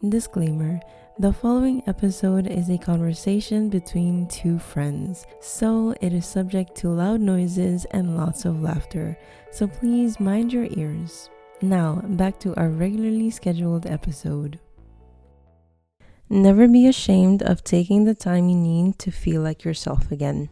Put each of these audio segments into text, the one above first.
Disclaimer: the following episode is a conversation between two friends, so it is subject to loud noises and lots of laughter, so please mind your ears. Now, back to our regularly scheduled episode. Never be ashamed of taking the time you need to feel like yourself again.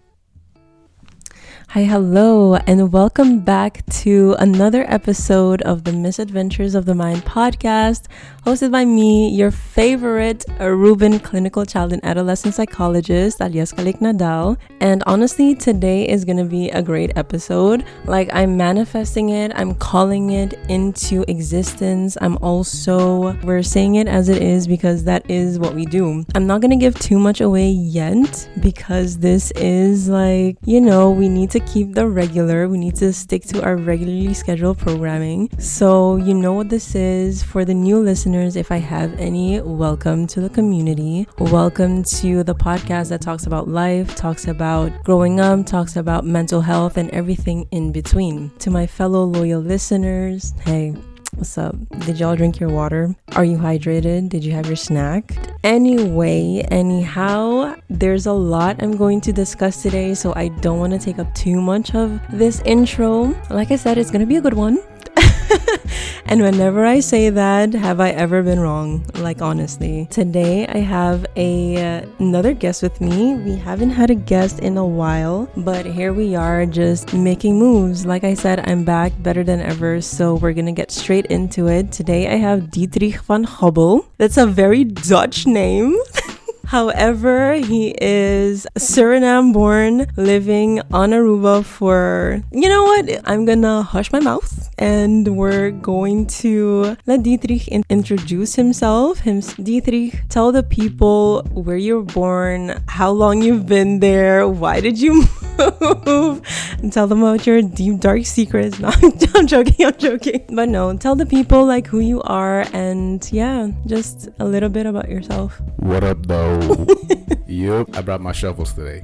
Hi, hello, and welcome back to another episode of the Misadventures of the Mind podcast, hosted by me, your favorite Aruban clinical child and adolescent psychologist, alias Kalik Nadal. And honestly, today is going to be a great episode. Like, I'm manifesting it, I'm calling it into existence. We're saying it as it is because that is what we do. I'm not going to give too much away yet because this is we need to keep we need to stick to our regularly scheduled programming. So you know what this is. For the new listeners, if I have any, welcome to the community. Welcome to the podcast that talks about life, talks about growing up, talks about mental health and everything in between. To my fellow loyal listeners, hey, what's up? Did y'all drink your water? Are you hydrated? Did you have your snack? Anyhow, there's a lot I'm going to discuss today, so I don't want to take up too much of this intro. Like I said, it's going to be a good one. And whenever I say that, have I ever been wrong? Like, honestly. Today, I have another guest with me. We haven't had a guest in a while, but here we are just making moves. Like I said, I'm back better than ever, so we're gonna get straight into it. Today, I have Dietrich van Gobbel. That's a very Dutch name. However, he is Suriname born, living on Aruba for, you know what? I'm gonna hush my mouth and we're going to let Dietrich introduce himself. Dietrich, tell the people where you're born, how long you've been there, why did you move, and tell them about your deep, dark secrets. No, I'm joking. But no, tell the people like who you are and yeah, just a little bit about yourself. What up, though? Yup, I brought my shovels today.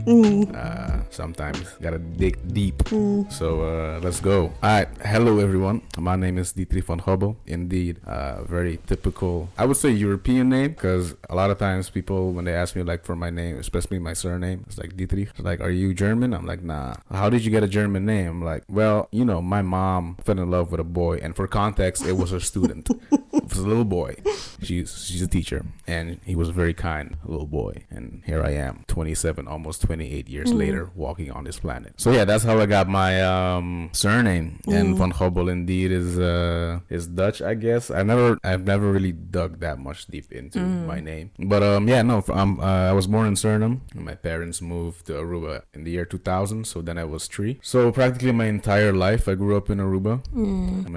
Sometimes gotta dig deep. So let's go. Alright, hello everyone. My name is Dietrich van Gobbel. Indeed, very typical, I would say, European name, because a lot of times people, when they ask me like for my name, especially my surname, it's like Dietrich. It's like, are you German? I'm like, nah. How did you get a German name? I'm like, well, my mom fell in love with a boy, and for context, it was a student. It was a little boy. She's a teacher, and he was a very kind little boy. And here I am, 27, almost 28 years later, walking on this planet. So yeah, that's how I got my surname. And Van Gobbel indeed is Dutch, I guess. I've never really dug that much deep into my name. But I was born in Suriname. My parents moved to Aruba in the year 2000, so then I was 3. So practically my entire life I grew up in Aruba.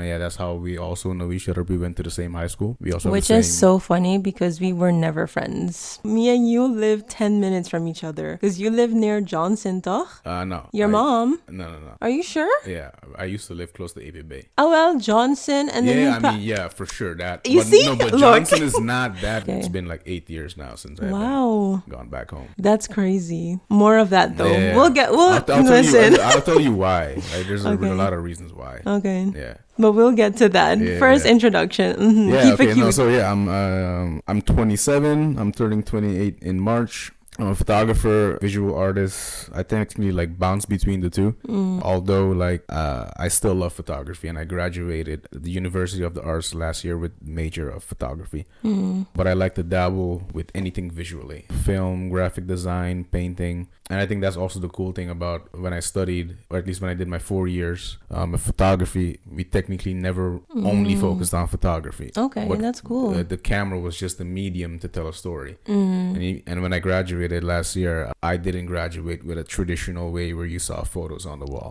Yeah, that's how we also know each other. We went to the same high school. Which is so funny because we were never friends. Me and you live 10 minutes from each other because you live near Johnson, toch? No. Your mom? No. Are you sure? Yeah, I used to live close to AB Bay. Oh, well, Johnson and then yeah, for sure. That. You see? No, but Johnson is not that. Okay. It's been like 8 years now since I've gone back home. That's crazy. More of that though. Yeah. I'll tell you why. There's a lot of reasons why. Okay. Yeah. But we'll get to that. First, introduction. Yeah, I'm 27. I'm turning 28 in March. I'm a photographer, visual artist. I technically bounce between the two. Although I still love photography, and I graduated at the University of the Arts last year with major of photography. But I like to dabble with anything visually: film, graphic design, painting. And I think that's also the cool thing about when I studied, or at least when I did my 4 years of photography, we technically never only focused on photography. Okay, but that's cool. The camera was just a medium to tell a story. And when I graduated last year, I didn't graduate with a traditional way where you saw photos on the wall.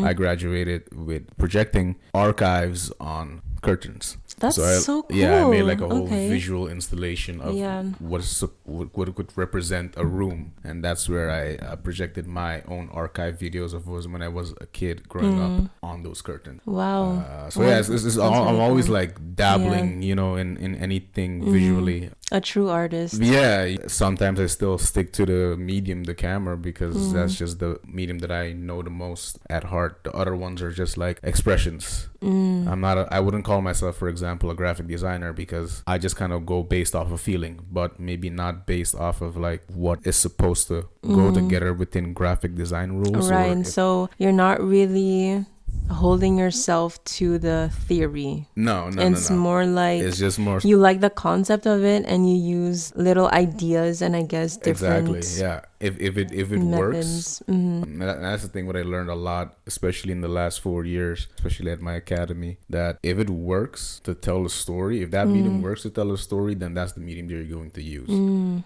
I graduated with projecting archives on curtains. That's so cool. Yeah, I made like a whole visual installation of what could represent a room, and that's where I projected my own archive videos of when I was a kid growing up on those curtains. Wow. I'm always like dabbling, in anything visually. A true artist. Yeah, sometimes I still stick to the medium, the camera, because that's just the medium that I know the most at heart. The other ones are just like expressions. I wouldn't call myself, for example, example, a graphic designer, because I just kind of go based off of feeling, but maybe not based off of like what is supposed to go together within graphic design rules. Right. And so you're not really holding yourself to the theory. No. It's more like it's just more you like the concept of it, and you use little ideas and I guess different exactly. Yeah. If it works, that's the thing. What I learned a lot, especially in the last 4 years, especially at my academy, that if it works to tell a story, if that medium works to tell a story, then that's the medium that you're going to use.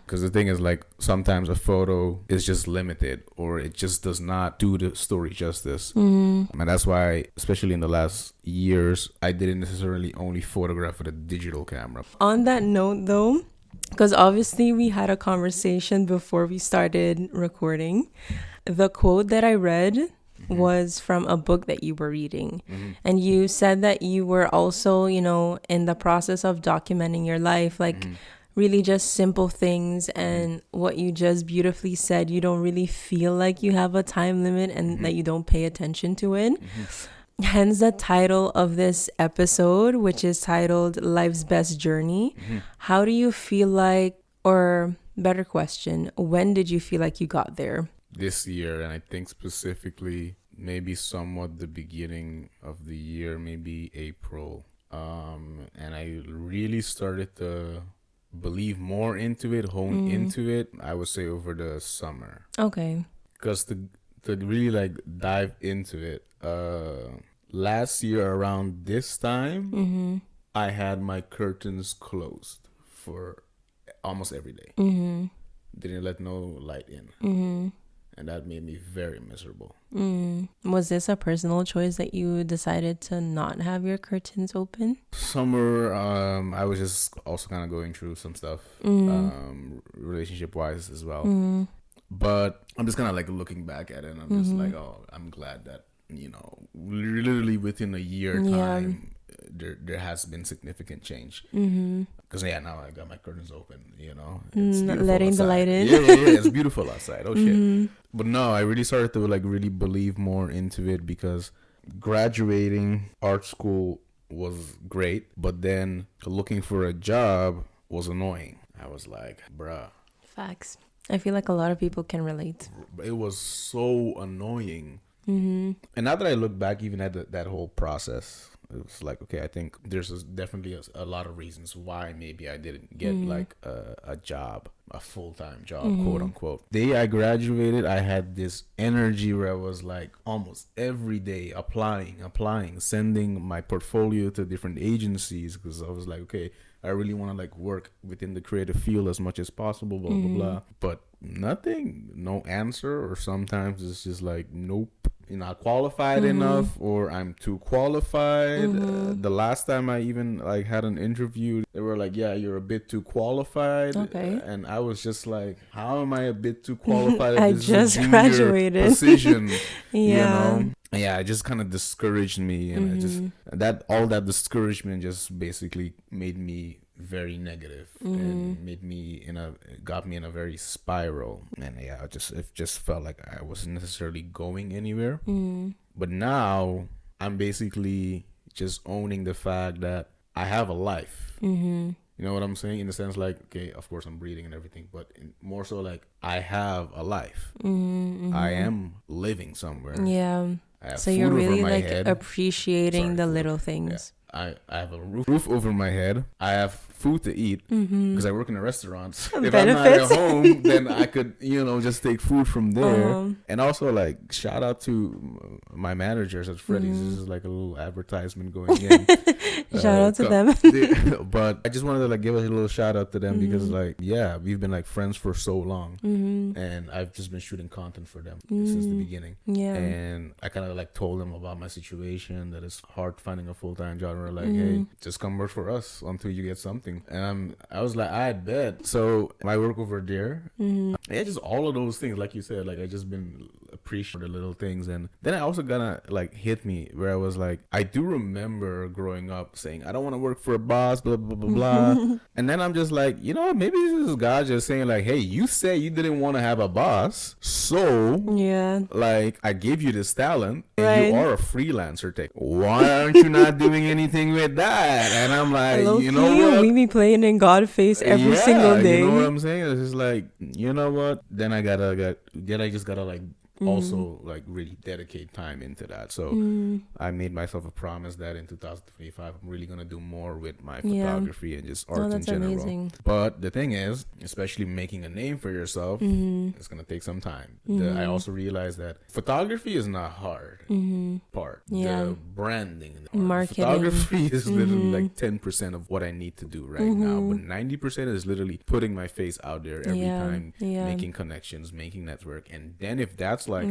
Because the thing is, like, sometimes a photo is just limited, or it just does not do the story justice. And that's why, especially in the last years, I didn't necessarily only photograph with a digital camera. On that note, though, because obviously we had a conversation before we started recording, the quote that I read was from a book that you were reading. And you said that you were also, you know, in the process of documenting your life, like really just simple things. And what you just beautifully said, you don't really feel like you have a time limit and that you don't pay attention to it. Hence the title of this episode, which is titled Life's Best Journey. How do you feel like, or better question, when did you feel like you got there? This year, and I think specifically maybe somewhat the beginning of the year, maybe April. And I really started to believe more into it, hone into it, I would say over the summer. Okay. Because to really like dive into it, last year around this time, I had my curtains closed for almost every day. Didn't let no light in. And that made me very miserable. Was this a personal choice that you decided to not have your curtains open? Summer, I was just also kind of going through some stuff, relationship wise as well. But I'm just kind of like looking back at it, and I'm just like, oh, I'm glad that, you know, literally within a year time, there has been significant change. Because now I got my curtains open, you know. It's letting outside. The light in. Yeah, it's beautiful outside. Oh shit. But no, I really started to like really believe more into it, because graduating art school was great, but then looking for a job was annoying. I was like, bruh. Facts. I feel like a lot of people can relate. It was so annoying. And now that I look back even at that whole process, it was like, okay, I think there's definitely a lot of reasons why maybe I didn't get like a job, a full-time job, quote unquote. The day I graduated, I had this energy where I was like almost every day applying, sending my portfolio to different agencies, because I was like, okay, I really want to like work within the creative field as much as possible, blah, blah, blah. But nothing, no answer, or sometimes it's just like, nope, you're not qualified enough, or I'm too qualified. The last time I even like had an interview, they were like, yeah, you're a bit too qualified. Okay. And I was just like, how am I a bit too qualified? I just graduated. Position, Yeah. You know? Yeah, it just kind of discouraged me, and all that discouragement just basically made me very negative, and got me in a very spiral. And yeah, it just felt like I wasn't necessarily going anywhere. But now I'm basically just owning the fact that I have a life. You know what I'm saying? In the sense like, okay, of course I'm breathing and everything, but more so like I have a life. I am living somewhere. Yeah. So you're really like head. Appreciating the little things. I have a roof over my head. I have food to eat because I work in a restaurant. If Benefits. I'm not at home, then I could, just take food from there. And also, like, shout out to my managers at Freddy's. This is like a little advertisement going in. Shout out to them. But I just wanted to like give a little shout out to them because, like, yeah, we've been like friends for so long, and I've just been shooting content for them since the beginning. Yeah, and I kind of like told them about my situation, that it's hard finding a full-time job. And we're like, hey, just come work for us until you get something. And I was like, I bet. So I work over there. Yeah, just all of those things, like you said, like I just been appreciate the little things. And then I also gonna like hit me where I was like, I do remember growing up saying I don't want to work for a boss, blah blah blah blah. And then I'm just like, you know, maybe this is God just saying like, hey, you say you didn't want to have a boss, so yeah, like I gave you this talent and right. you are a freelancer tech. Why aren't you not doing anything with that? And I'm like, you know what? We be playing in God face every single day. You know what I'm saying? It's just like, you know what? Then I just gotta like also like really dedicate time into that. So I made myself a promise that in 2025 I'm really gonna do more with my photography and just art in general. Amazing. But the thing is, especially making a name for yourself, it's gonna take some time. I also realized that photography is not hard part. The branding, marketing, photography is literally like 10% of what I need to do right now, but 90% is literally putting my face out there every time, making connections, making network. And then if that's like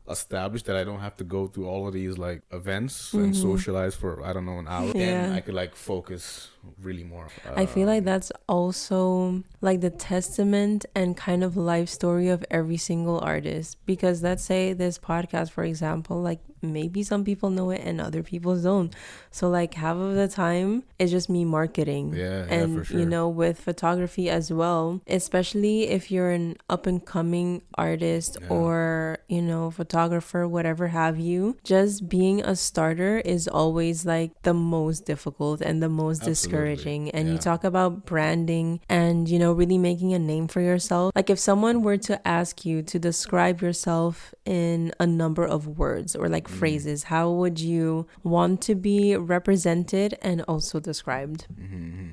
established, that I don't have to go through all of these like events and socialize for I don't know an hour, then I could like focus really more. I feel like that's also like the testament and kind of life story of every single artist, because let's say this podcast, for example, like maybe some people know it and other people don't, so like half of the time it's just me marketing. And for sure. You know, with photography as well, especially if you're an up and coming artist or, you know, photographer, whatever have you, just being a starter is always like the most difficult and the most discouraging. And you talk about branding and, you know, really making a name for yourself. Like if someone were to ask you to describe yourself in a number of words or like phrases, how would you want to be represented and also described?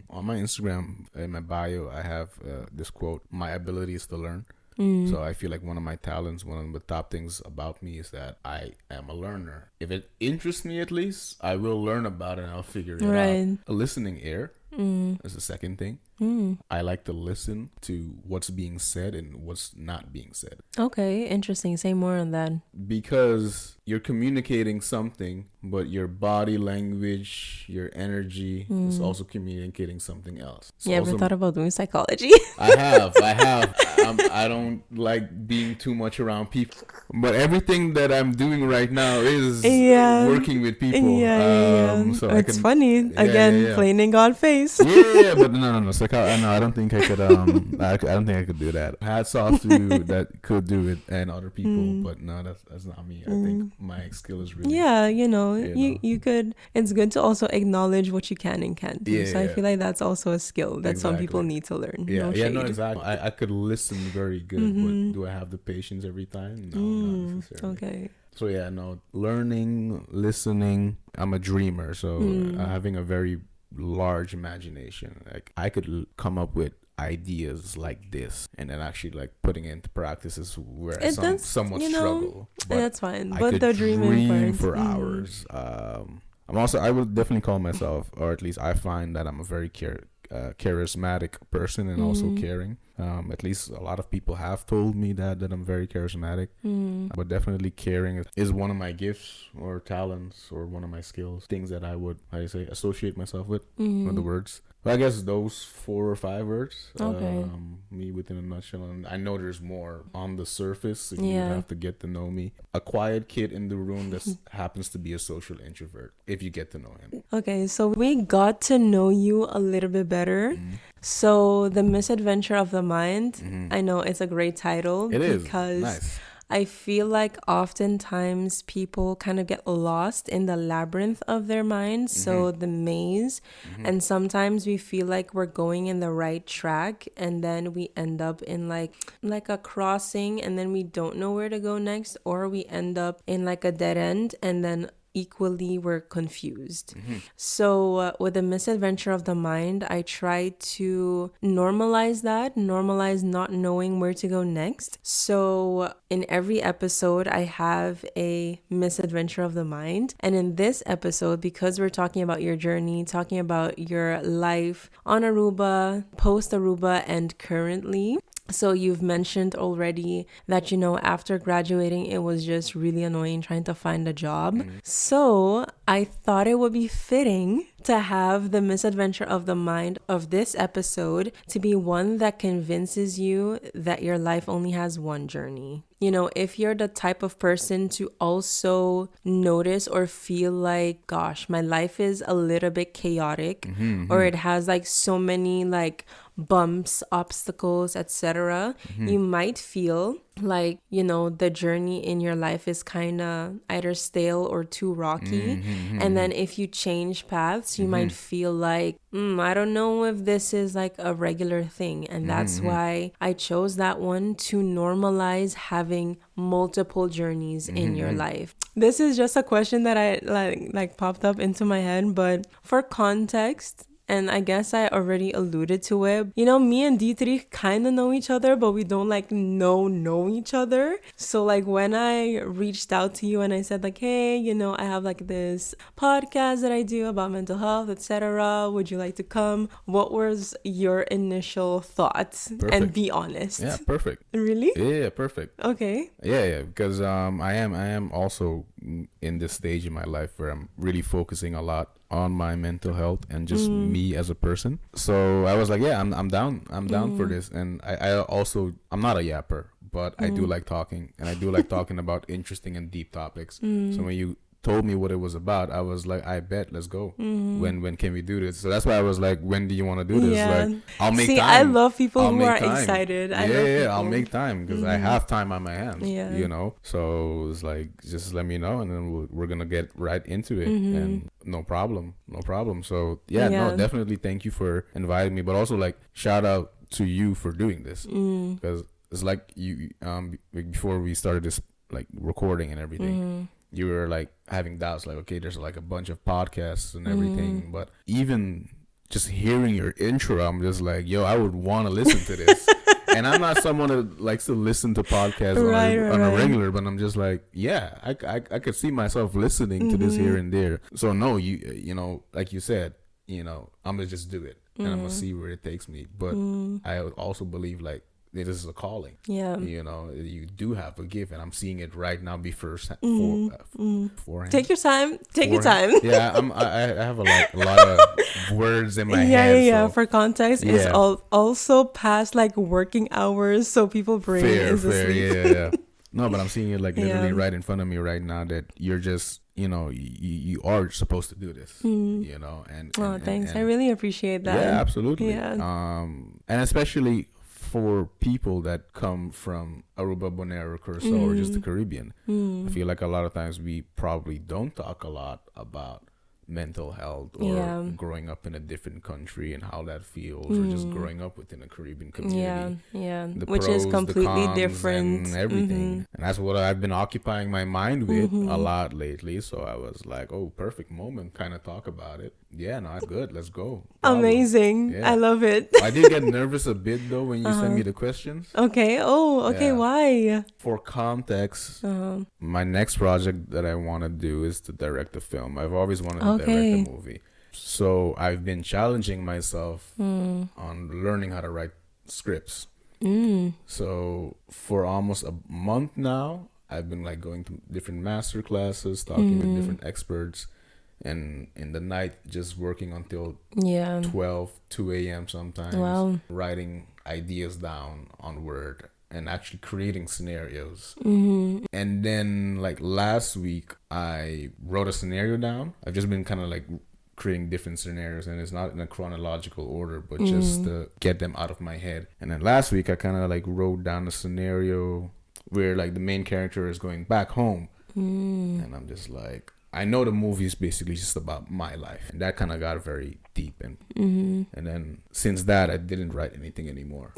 On my Instagram, in my bio, I have this quote: my ability is to learn. So I feel like one of my talents, one of the top things about me is that I am a learner. If it interests me, at least I will learn about it and I'll figure it out. A listening ear is the second thing. I like to listen to what's being said and what's not being said. Okay, interesting. Say more on that. Because you're communicating something, but your body language, your energy is also communicating something else. You ever thought about doing psychology? I have. I don't like being too much around people, but everything that I'm doing right now is working with people. So it's funny. Again, playing in God's face. But no. I don't think I could. I don't think I could do that. Hats off to you that could do it and other people, but no, that's not me. I think my skill is really. You could. It's good to also acknowledge what you can and can't do. I feel like that's also a skill that some people need to learn. No, exactly. I could listen very good, but do I have the patience every time? No, not necessarily. Okay. So learning, listening. I'm a dreamer, so having a very large imagination. Like I could come up with ideas like this, and then actually like putting it into practice is where I somewhat struggle. But that's fine. I but could the dream for hours. I would definitely call myself, or at least I find that I'm a very charismatic person and also caring. At least a lot of people have told me that I'm very charismatic, but definitely caring is one of my gifts or talents or one of my skills, things that I would, associate myself with. The words. But I guess those 4 or 5 words, me within a nutshell. And I know there's more on the surface. You would have to get to know me. A quiet kid in the room that happens to be a social introvert, if you get to know him. Okay, so we got to know you a little bit better. So The Misadventure of the Mind, I know it's a great title. It is. Because nice. I feel like oftentimes people kind of get lost in the labyrinth of their minds, so the maze, and sometimes we feel like we're going in the right track, and then we end up in like a crossing, and then we don't know where to go next, or we end up in like a dead end, and then equally we're confused. So with The Misadventure of the Mind, I try to normalize not knowing where to go next. So in every episode I have a misadventure of the mind, and in this episode, because we're talking about your journey, talking about your life on Aruba, post Aruba, and currently, So you've mentioned already that, after graduating, it was just really annoying trying to find a job. So I thought it would be fitting to have the misadventure of the mind of this episode to be one that convinces you that your life only has one journey. If you're the type of person to also notice or feel like, gosh, my life is a little bit chaotic, or it has like so many like bumps, obstacles, etc., you might feel like, the journey in your life is kind of either stale or too rocky. And then if you change paths, you might feel like, I don't know if this is like a regular thing. And that's why I chose that one, to normalize having multiple journeys in your life. This is just a question that I like popped up into my head, but for context, and I guess I already alluded to it. Me and Dietrich kind of know each other, but we don't like know each other. So like when I reached out to you and I said like, hey, I have like this podcast that I do about mental health, etc. Would you like to come? What was your initial thoughts? Perfect. And be honest. Yeah, perfect. Really? Yeah, perfect. Okay. Yeah, because I am also in this stage in my life where I'm really focusing a lot on my mental health and just me as a person. So I was like, yeah, I'm down for this. And I also, I'm not a yapper, but I do like talking, and I do like talking about interesting and deep topics. So when you told me what it was about, I was like, I bet, let's go. When can we do this? So that's why I was like, when do you want to do this? Yeah. Like, I'll make time. I love people who are time. excited. I'll make time because I have time on my hands. Yeah. So it's like, just let me know, and then we're gonna get right into it. And no problem. So no, definitely thank you for inviting me, but also like shout out to you for doing this, because it's like you before we started this like recording and everything, you were like having doubts, like, okay, there's like a bunch of podcasts and everything, but even just hearing your intro, I'm just like, yo, I would want to listen to this. And I'm not someone that likes to listen to podcasts on a regular, but I'm just like, yeah, I could see myself listening to this here and there. So no, you know, like you said, I'm gonna just do it, and I'm gonna see where it takes me. But I also believe like this is a calling. Yeah. You do have a gift, and I'm seeing it right now beforehand. Take your time. Your time. Yeah, I have a lot of words in my head. Yeah. So. For context, it's also past like working hours, so people brain is asleep. Yeah. No, but I'm seeing it like literally right in front of me right now, that you're just, you are supposed to do this, and thanks. I really appreciate that. Yeah, absolutely. Yeah. And especially for people that come from Aruba, Bonaire, Curacao, or just the Caribbean, I feel like a lot of times we probably don't talk a lot about mental health, or growing up in a different country and how that feels, or just growing up within a Caribbean community. Which is completely different and everything. And that's what I've been occupying my mind with a lot lately. So I was like, oh, perfect moment, kind of talk about it. Yeah, no, good. Let's go. Amazing. Yeah. I love it. I did get nervous a bit though when you sent me the questions. Okay. Oh, okay. Yeah. Why? For context, my next project that I want to do is to direct a film. I've always wanted to direct a movie. So I've been challenging myself on learning how to write scripts. So for almost a month now, I've been like going to different master classes, talking with different experts, and in the night just working until 2 a.m. sometimes, writing ideas down on Word and actually creating scenarios. And then like last week I wrote a scenario down. I've just been kind of like creating different scenarios, and it's not in a chronological order, but just to get them out of my head. And then last week I kind of like wrote down a scenario where like the main character is going back home, and I'm just like, I know the movie is basically just about my life, and that kind of got very deep. And then since that, I didn't write anything anymore.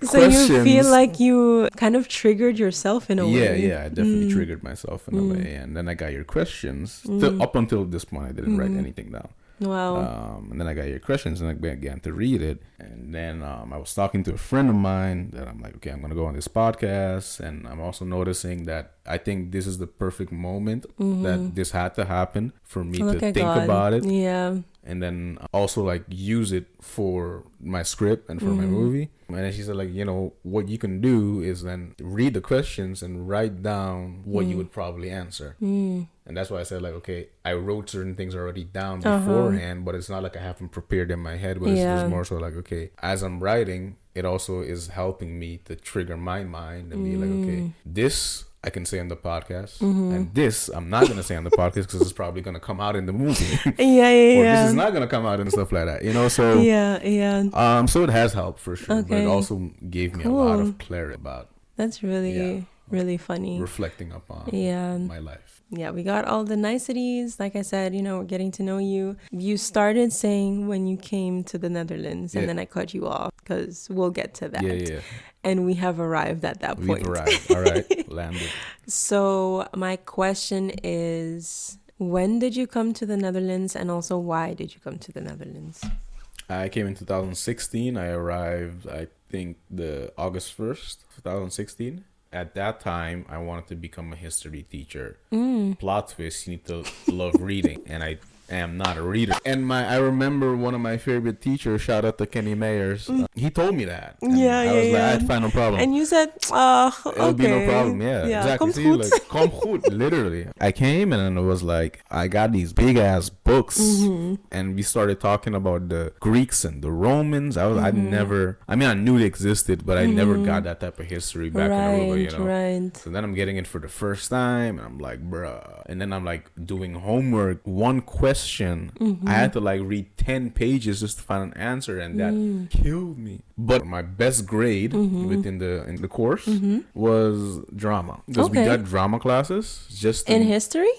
So you feel like you kind of triggered yourself in a way. Yeah, I definitely triggered myself in a way. And then I got your questions. Up until this point, I didn't write anything down. Wow. And then I got your questions, and I began to read it. And then I was talking to a friend of mine that I'm like, okay, I'm going to go on this podcast. And I'm also noticing that I think this is the perfect moment that this had to happen for me Look to at think God. about it. Yeah. And then also like use it for my script and for my movie. And then she said like, you know, what you can do is then read the questions and write down what you would probably answer. And that's why I said like, okay, I wrote certain things already down beforehand, but it's not like I have them prepared in my head, but it's more so like, okay, as I'm writing, it also is helping me to trigger my mind and be like, okay, this I can say on the podcast, and this I'm not gonna say on the podcast because it's probably gonna come out in the movie. Or this is not gonna come out and stuff like that, you know. So so it has helped for sure, but it also gave me a lot of clarity about. That's really funny. Reflecting upon my life. Yeah, we got all the niceties. Like I said, you know, we're getting to know you. You started saying when you came to the Netherlands, and then I cut you off because we'll get to that. Yeah. And we have arrived at that point. We've arrived. All right, landed. So my question is, when did you come to the Netherlands, and also why did you come to the Netherlands? I came in 2016. I arrived, I think, the August 1st, 2016. At that time, I wanted to become a history teacher. Plot twist, you need to love reading. And I am not a reader. And I remember one of my favorite teachers, shout out to Kenny Mayers, he told me that. And I was like, I'd find no problem. And you said, it'll be no problem. Yeah, exactly. See, like, kom goed, literally. I came and it was like, I got these big ass books and we started talking about the Greeks and the Romans. I knew they existed, but I never got that type of history back in Aruba, you know. Right. So then I'm getting it for the first time and I'm like, bruh. And then I'm like doing homework, one question. I had to like read 10 pages just to find an answer, and that killed me. But my best grade within the course was drama, because we got drama classes just in history.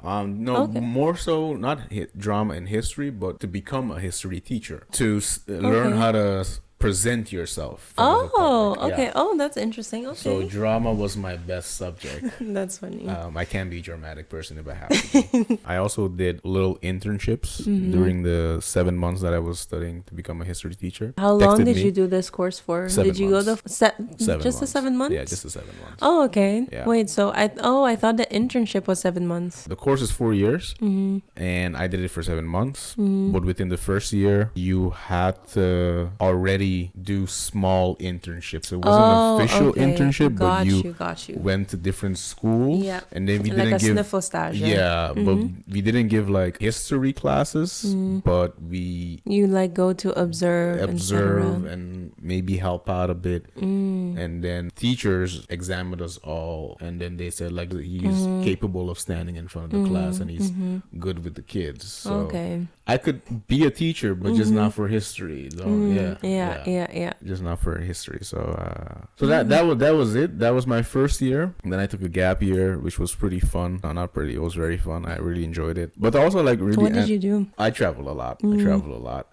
More so not drama in history, but to become a history teacher, to learn how to present yourself. That's interesting. Okay. So drama was my best subject. That's funny. I can be a dramatic person if I have to be. I also did little internships during the 7 months that I was studying to become a history teacher. How long did you do this course for? 7 did you months. go the 7 months? Yeah, just the 7 months. Oh, okay. Yeah. Wait, so I thought the internship was 7 months. The course is 4 years, and I did it for 7 months. But within the first year, you had to already do small internships. It wasn't an official internship, but you went to different schools. Yeah. And then we didn't give sniffle stage. Yeah, but we didn't give like history classes, but you like go to observe and maybe help out a bit. And then teachers examined us all, and then they said like he's capable of standing in front of the class and he's good with the kids. So I could be a teacher, but just not for history. Just not for history. So that was it. That was my first year. And then I took a gap year, which was pretty fun. No, not pretty. It was very fun. I really enjoyed it. But also like really. What did you do? I traveled a lot.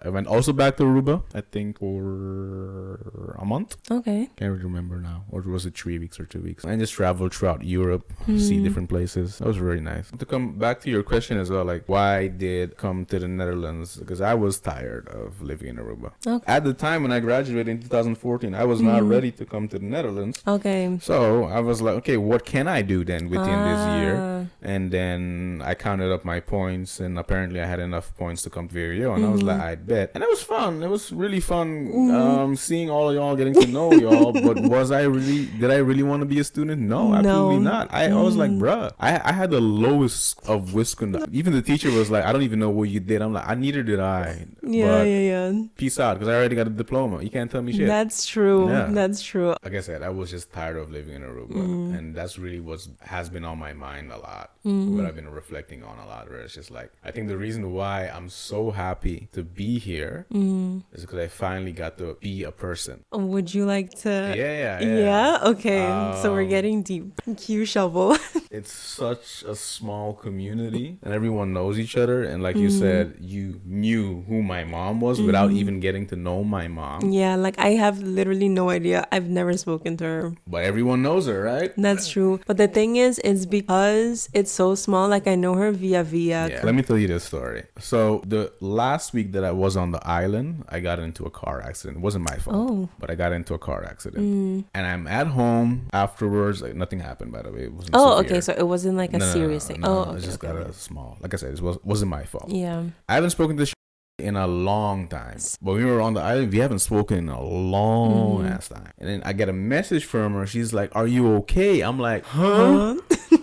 I went also back to Aruba, I think for a month. Okay. Can't really remember now. Or was it 3 weeks or 2 weeks? I just traveled throughout Europe, see different places. That was very nice. To come back to your question as well, like why I did come to the Netherlands, because I was tired of living in Aruba. Okay. At the time when I graduated in 2014, I was not ready to come to the Netherlands. Okay. So I was like, okay, what can I do then within this year? And then I counted up my points, and apparently I had enough points to come to VRO, and I was like, I bet. And it was fun. It was really fun seeing all of y'all, getting to know y'all. But did I really want to be a student? No, absolutely not. I was like, bruh, I had the lowest of wisconsin. Even the teacher was like, I don't even know what you did. I'm like, neither did I. Yeah. Peace out, because I already got a diploma. You can't tell me shit. That's true. Yeah. That's true. Like I said, I was just tired of living in Aruba, and that's really what has been on my mind a lot. What I've been reflecting on a lot. Where it's just like, I think the reason why I'm so happy to be here is because I finally got to be a person. Would you like to? Yeah. Okay. So we're getting deep. Cue shovel. it's such a small community and everyone knows each other. And like you said, you knew who my mom was without even getting to know my mom. Yeah, like I have literally no idea. I've never spoken to her. But everyone knows her, right? That's true. But the thing is, it's because it's so small. Like I know her via. Yeah. Let me tell you this story. So the last week that I was on the island, I got into a car accident. It wasn't my fault, but I got into a car accident. And I'm at home afterwards. Like, nothing happened, by the way. It wasn't severe. Okay. So it wasn't like a serious thing. No, I just got a small. Like I said, it wasn't my fault. Yeah. I haven't spoken to this in a long time. But when we were on the island, we haven't spoken in a long ass time. And then I get a message from her. She's like, "Are you okay?" I'm like, huh?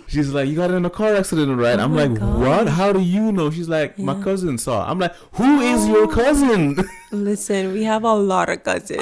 She's like, "You got in a car accident, right?" I'm like, God. What? How do you know? She's like, my cousin saw. I'm like, who is your cousin? Listen, we have a lot of cousins.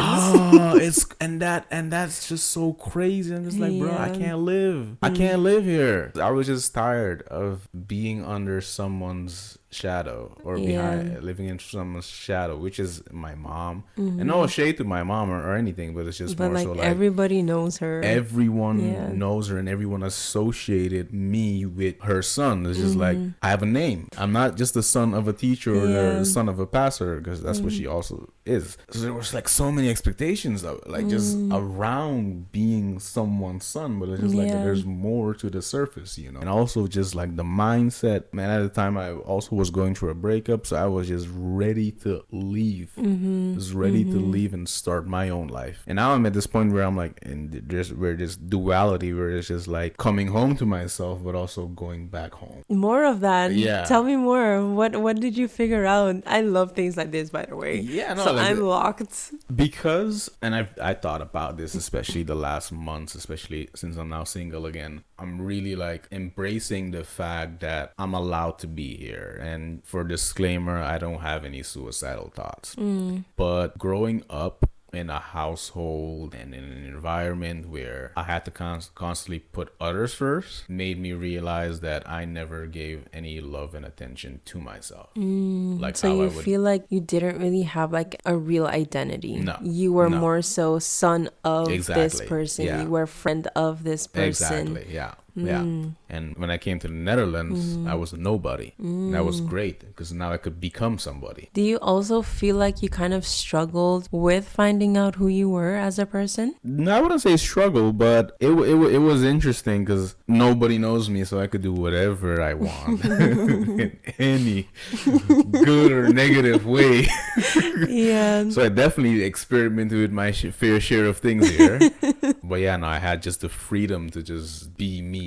That's just so crazy. I'm just like, bro, I can't live. I can't live here. I was just tired of being under someone's shadow or living in someone's shadow, which is my mom. And no shade to my mom or anything, but it's just more like, so like everybody knows her. Everyone knows her and everyone associated me with her son. It's just like, I have a name. I'm not just the son of a teacher or the son of a pastor, because that's what she also is. So there was like so many expectations of like just around being someone's son, but it's just like there's more to the surface, you know. And also just like the mindset, man, at the time I also was going through a breakup, so I was just ready to leave. Just ready to leave and start my own life. And now I'm at this point where I'm like, and where this duality, where it's just like coming home to myself but also going back home. More of that. Tell me more. What did you figure out? I love things like this, by the way. So like, I'm locked. Because, and I thought about this, especially the last months, especially since I'm now single again. I'm really like embracing the fact that I'm allowed to be here. And for disclaimer, I don't have any suicidal thoughts. But growing up in a household and in an environment where I had to constantly put others first made me realize that I never gave any love and attention to myself. Like, so you feel like you didn't really have like a real identity. No. You were more so son of this person. Yeah. You were friend of this person. Exactly. Yeah. Yeah. And when I came to the Netherlands, I was a nobody. And that was great because now I could become somebody. Do you also feel like you kind of struggled with finding out who you were as a person? No, I wouldn't say struggle, but it was interesting because nobody knows me, so I could do whatever I want in any good or negative way. Yeah. So I definitely experimented with my fair share of things here. But yeah, no, I had just the freedom to just be me.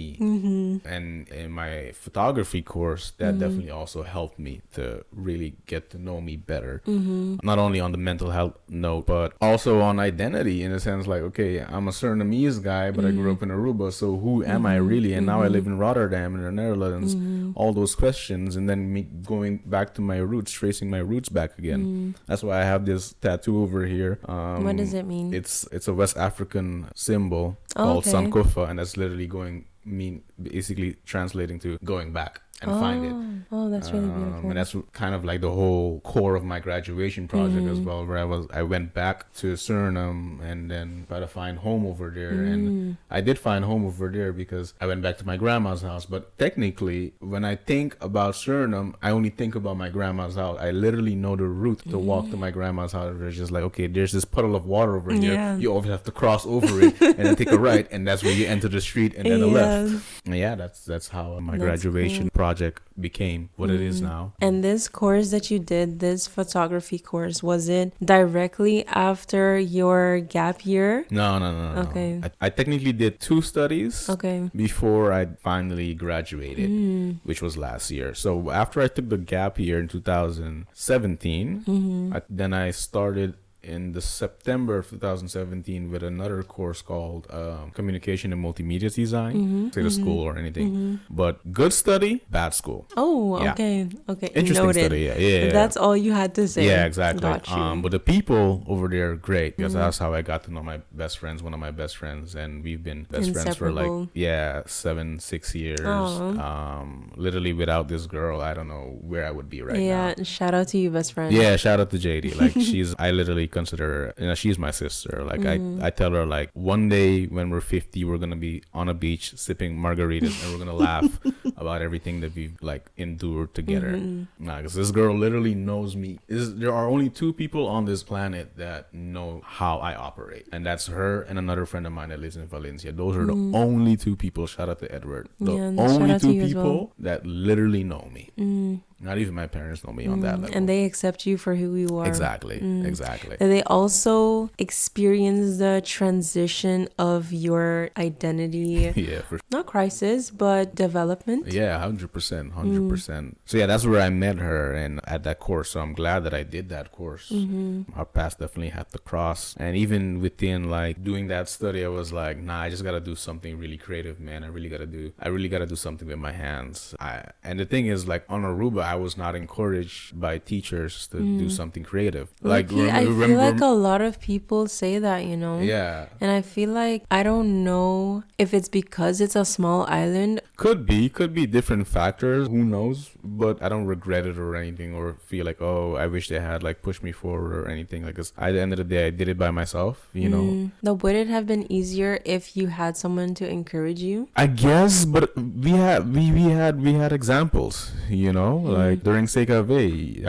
And in my photography course, that definitely also helped me to really get to know me better. Not only on the mental health note, but also on identity, in a sense like, okay, I'm a Surinamese guy, but I grew up in Aruba, so who am I really? And now I live in Rotterdam in the Netherlands. All those questions, and then me going back to my roots, tracing my roots back again. That's why I have this tattoo over here. What does it mean? It's a West African symbol called Sankofa, and that's literally basically translating to going back and find it. Oh, that's really beautiful. And that's kind of like the whole core of my graduation project as well, where I went back to Suriname and then try to find home over there. And I did find home over there because I went back to my grandma's house. But technically, when I think about Suriname, I only think about my grandma's house. I literally know the route to walk to my grandma's house. It's just like, okay, there's this puddle of water over here. You always have to cross over it and then take a right, and that's where you enter the street and then a left. And yeah, that's how my graduation project became what it is now. And this course that you did, this photography course, was it directly after your gap year? No. Okay. I technically did 2 studies before I finally graduated, which was last year. So after I took the gap year in 2017, then I started in the September of 2017 with another course called Communication and Multimedia Design. Say the school or anything. But good study, bad school. Oh, okay. Interesting Noted. study, yeah. That's all you had to say. Yeah, exactly. Got you. But the people over there are great because that's how I got to know my best friends, one of my best friends, and we've been best friends for like 6 years. Literally without this girl, I don't know where I would be right now. Yeah, shout out to you, best friend. Yeah, shout out to JD. Like I literally consider her, she's my sister. Like I tell her like one day when we're 50, we're gonna be on a beach sipping margaritas and we're gonna laugh about everything that we've like endured together. Because this girl literally knows me. There are only two people on this planet that know how I operate, and that's her and another friend of mine that lives in Valencia. Those are the only two people. Shout out to Edward. The only two people that literally know me. Not even my parents know me on that level. And they accept you for who you are. Exactly. And they also experience the transition of your identity. Yeah, not crisis, but development. Yeah, 100%. So yeah, that's where I met her, and at that course. So I'm glad that I did that course. Our paths definitely had to cross. And even within like doing that study, I was like, nah, I just gotta do something really creative, man. I really gotta do something with my hands. And the thing is, like on Aruba, I was not encouraged by teachers to do something creative. Like I feel like a lot of people say that, you know. Yeah. And I feel like I don't know if it's because it's a small island. Could be different factors. Who knows? But I don't regret it or anything, or feel like, oh, I wish they had like pushed me forward or anything. Like, 'cause at the end of the day, I did it by myself. You know. No, would it have been easier if you had someone to encourage you? I guess, but we had examples. You know, like during CKV,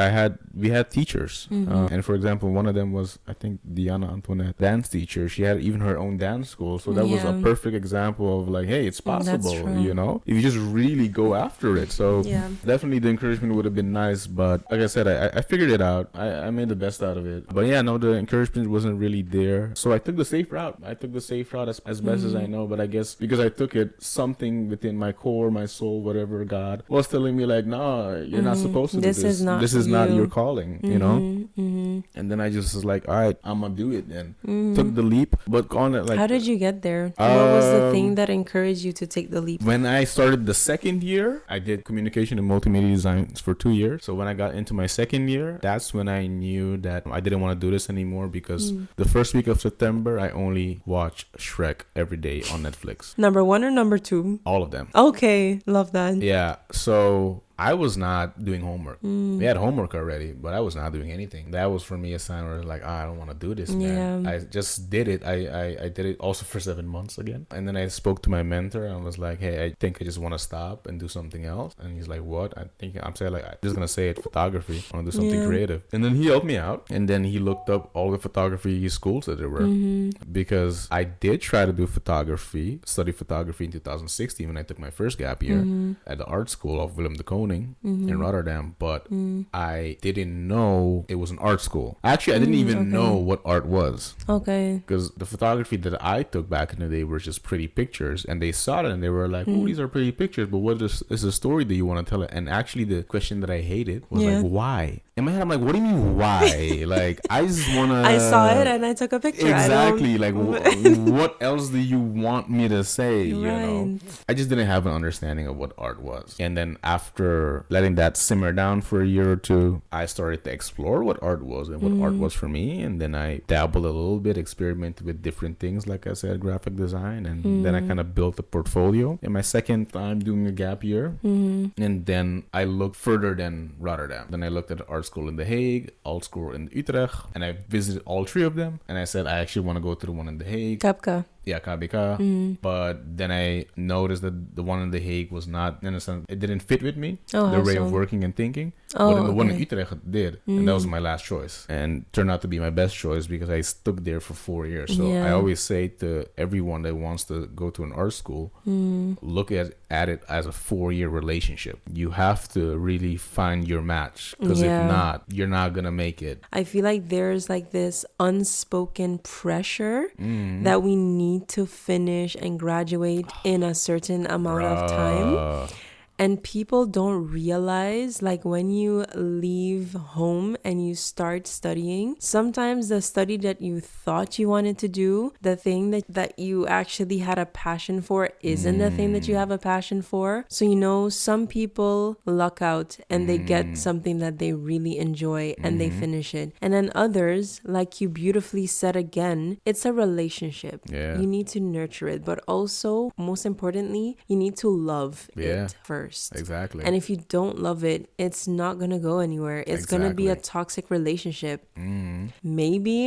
we had teachers, and for example, one of them was, I think, Diana Antoinette, dance teacher. She had even her own dance school, so that was a perfect example of like, hey, it's possible. You know, if you just really go after it. So definitely the encouragement would have been nice, but like I said, I figured it out. I made the best out of it. But yeah, no, the encouragement wasn't really there, so I took the safe route. As best as I know, but I guess because I took it, something within my core, my soul, whatever, God was telling me like, no, you're not supposed to do this. This is not your calling, you know. And then I just was like, all right, I'm gonna do it then. Took the leap. But on it, like, how did you get there? What was the thing that encouraged you to take the leap? When I started the second year, I did communication and multimedia design for 2 years. So when I got into my second year, that's when I knew that I didn't want to do this anymore, because the first week of September, I only watched Shrek every day on Netflix. Number 1 or number 2? All of them. Okay, love that. Yeah, so I was not doing homework. We had homework already, but I was not doing anything. That was for me a sign where like, I don't want to do this, man. I just did it. I did it also for 7 months again. And then I spoke to my mentor and was like, hey, I think I just want to stop and do something else. And he's like, what? I'm saying like, I'm just going to say it, photography. I want to do something creative. And then he helped me out. And then he looked up all the photography schools that there were. Because I did try to do study photography in 2016 when I took my first gap year at the art school of Willem de Koning in Rotterdam, but I didn't know it was an art school. Actually, I didn't even know what art was. Okay. Because the photography that I took back in the day were just pretty pictures, and they saw it and they were like, oh, these are pretty pictures, but what is the story that you want to tell it? And actually, the question that I hated was like, why? In my head, I'm like, what do you mean, why? Like, I just want to... I saw it and I took a picture. Exactly. Like, what else do you want me to say, you know? I just didn't have an understanding of what art was. And then after letting that simmer down for a year or two, I started to explore what art was and what art was for me. And then I dabbled a little bit, experimented with different things, like I said, graphic design. And then I kind of built a portfolio. In my second time doing a gap year. And then I looked further than Rotterdam. Then I looked at the art school in The Hague, art school in Utrecht, and I visited all 3 of them. And I said, I actually want to go to the one in The Hague. Kapka. Yeah, KBK. But then I noticed that the one in The Hague was not, in a sense, it didn't fit with me, the way of working and thinking. But then the one in Utrecht did. And that was my last choice. And turned out to be my best choice because I stuck there for 4 years. So I always say to everyone that wants to go to an art school, look at it as a 4-year relationship. You have to really find your match. Because if not, you're not going to make it. I feel like there's like this unspoken pressure that we need to finish and graduate in a certain amount of time. And people don't realize, like, when you leave home and you start studying, sometimes the study that you thought you wanted to do, the thing that you actually had a passion for, isn't the thing that you have a passion for. So, you know, some people luck out and they get something that they really enjoy and they finish it. And then others, like you beautifully said again, it's a relationship. You need to nurture it, but also, most importantly, you need to love it first. first. Exactly. And if you don't love it, it's not going to go anywhere. It's going to be a toxic relationship. Maybe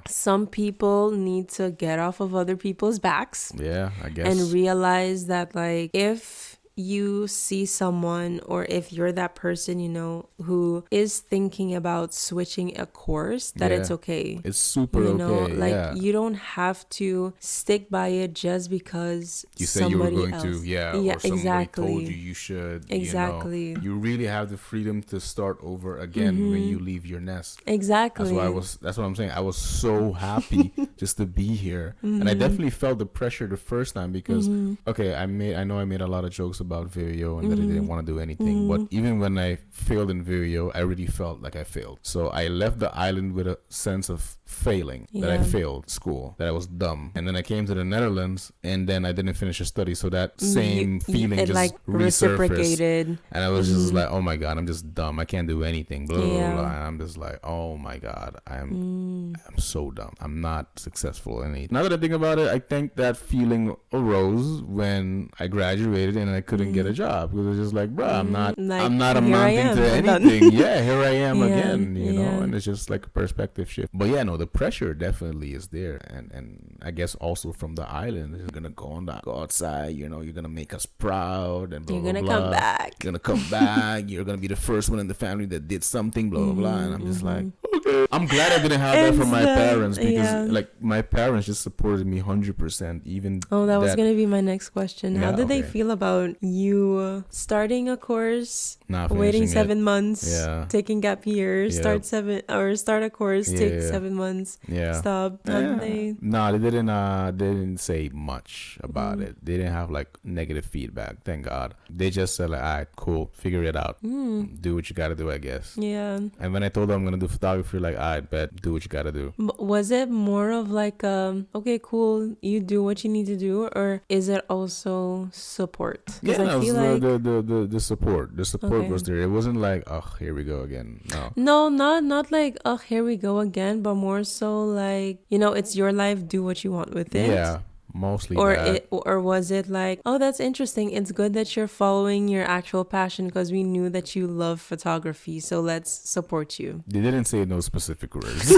some people need to get off of other people's backs. Yeah, I guess. And realize that, like, if you see someone, or if you're that person, you know, who is thinking about switching a course, that it's okay. It's super you know, okay. Like, you don't have to stick by it just because you said you were going else. to, or somebody told you should. Exactly. You know, you really have the freedom to start over again when you leave your nest. Exactly. That's what I'm saying. I was so happy just to be here, and I definitely felt the pressure the first time because I know I made a lot of jokes about Vireo and that I didn't want to do anything, but even when I failed in Vireo, I really felt like I failed. So I left the island with a sense of failing, that I failed school, that I was dumb. And then I came to the Netherlands, and then I didn't finish a study, so that same feeling just like reciprocated, and I was just like, oh my god, I'm just dumb, I can't do anything, blah blah blah. And I'm just like, oh my god, I'm so dumb, I'm not successful in anything. Now that I think about it, I think that feeling arose when I graduated and I couldn't get a job, because it was just like, bro, I'm not amounting to anything. Yeah, here I am again, you know. And it's just like a perspective shift. But yeah, no, the pressure definitely is there, and I guess also from the island, you're gonna go outside, you know, you're gonna make us proud, and blah, you're gonna blah, come blah. back. You're gonna come back. You're gonna be the first one in the family that did something, blah blah blah. And I'm just like, okay. I'm glad I didn't have that from my parents, because like my parents just supported me 100%. Even that was gonna be my next question. How did they feel about you starting a course, waiting 7 months, taking gap years, start a course, take 7 months, stop? How did they? No, they didn't say much about it. They didn't have like negative feedback, thank God. They just said like, all right, cool, figure it out, do what you gotta do, I guess. And when I told them I'm gonna do photography, like, all right, bet, do what you gotta do. Was it more of like okay, cool, you do what you need to do, or is it also support? I feel like the support was there. It wasn't like, oh, here we go again. No, not like, oh, here we go again, but more so like, you know, it's your life, do what you want with it. Yeah, mostly that. Or was it like, oh, that's interesting, it's good that you're following your actual passion because we knew that you love photography, so let's support you? They didn't say no specific words.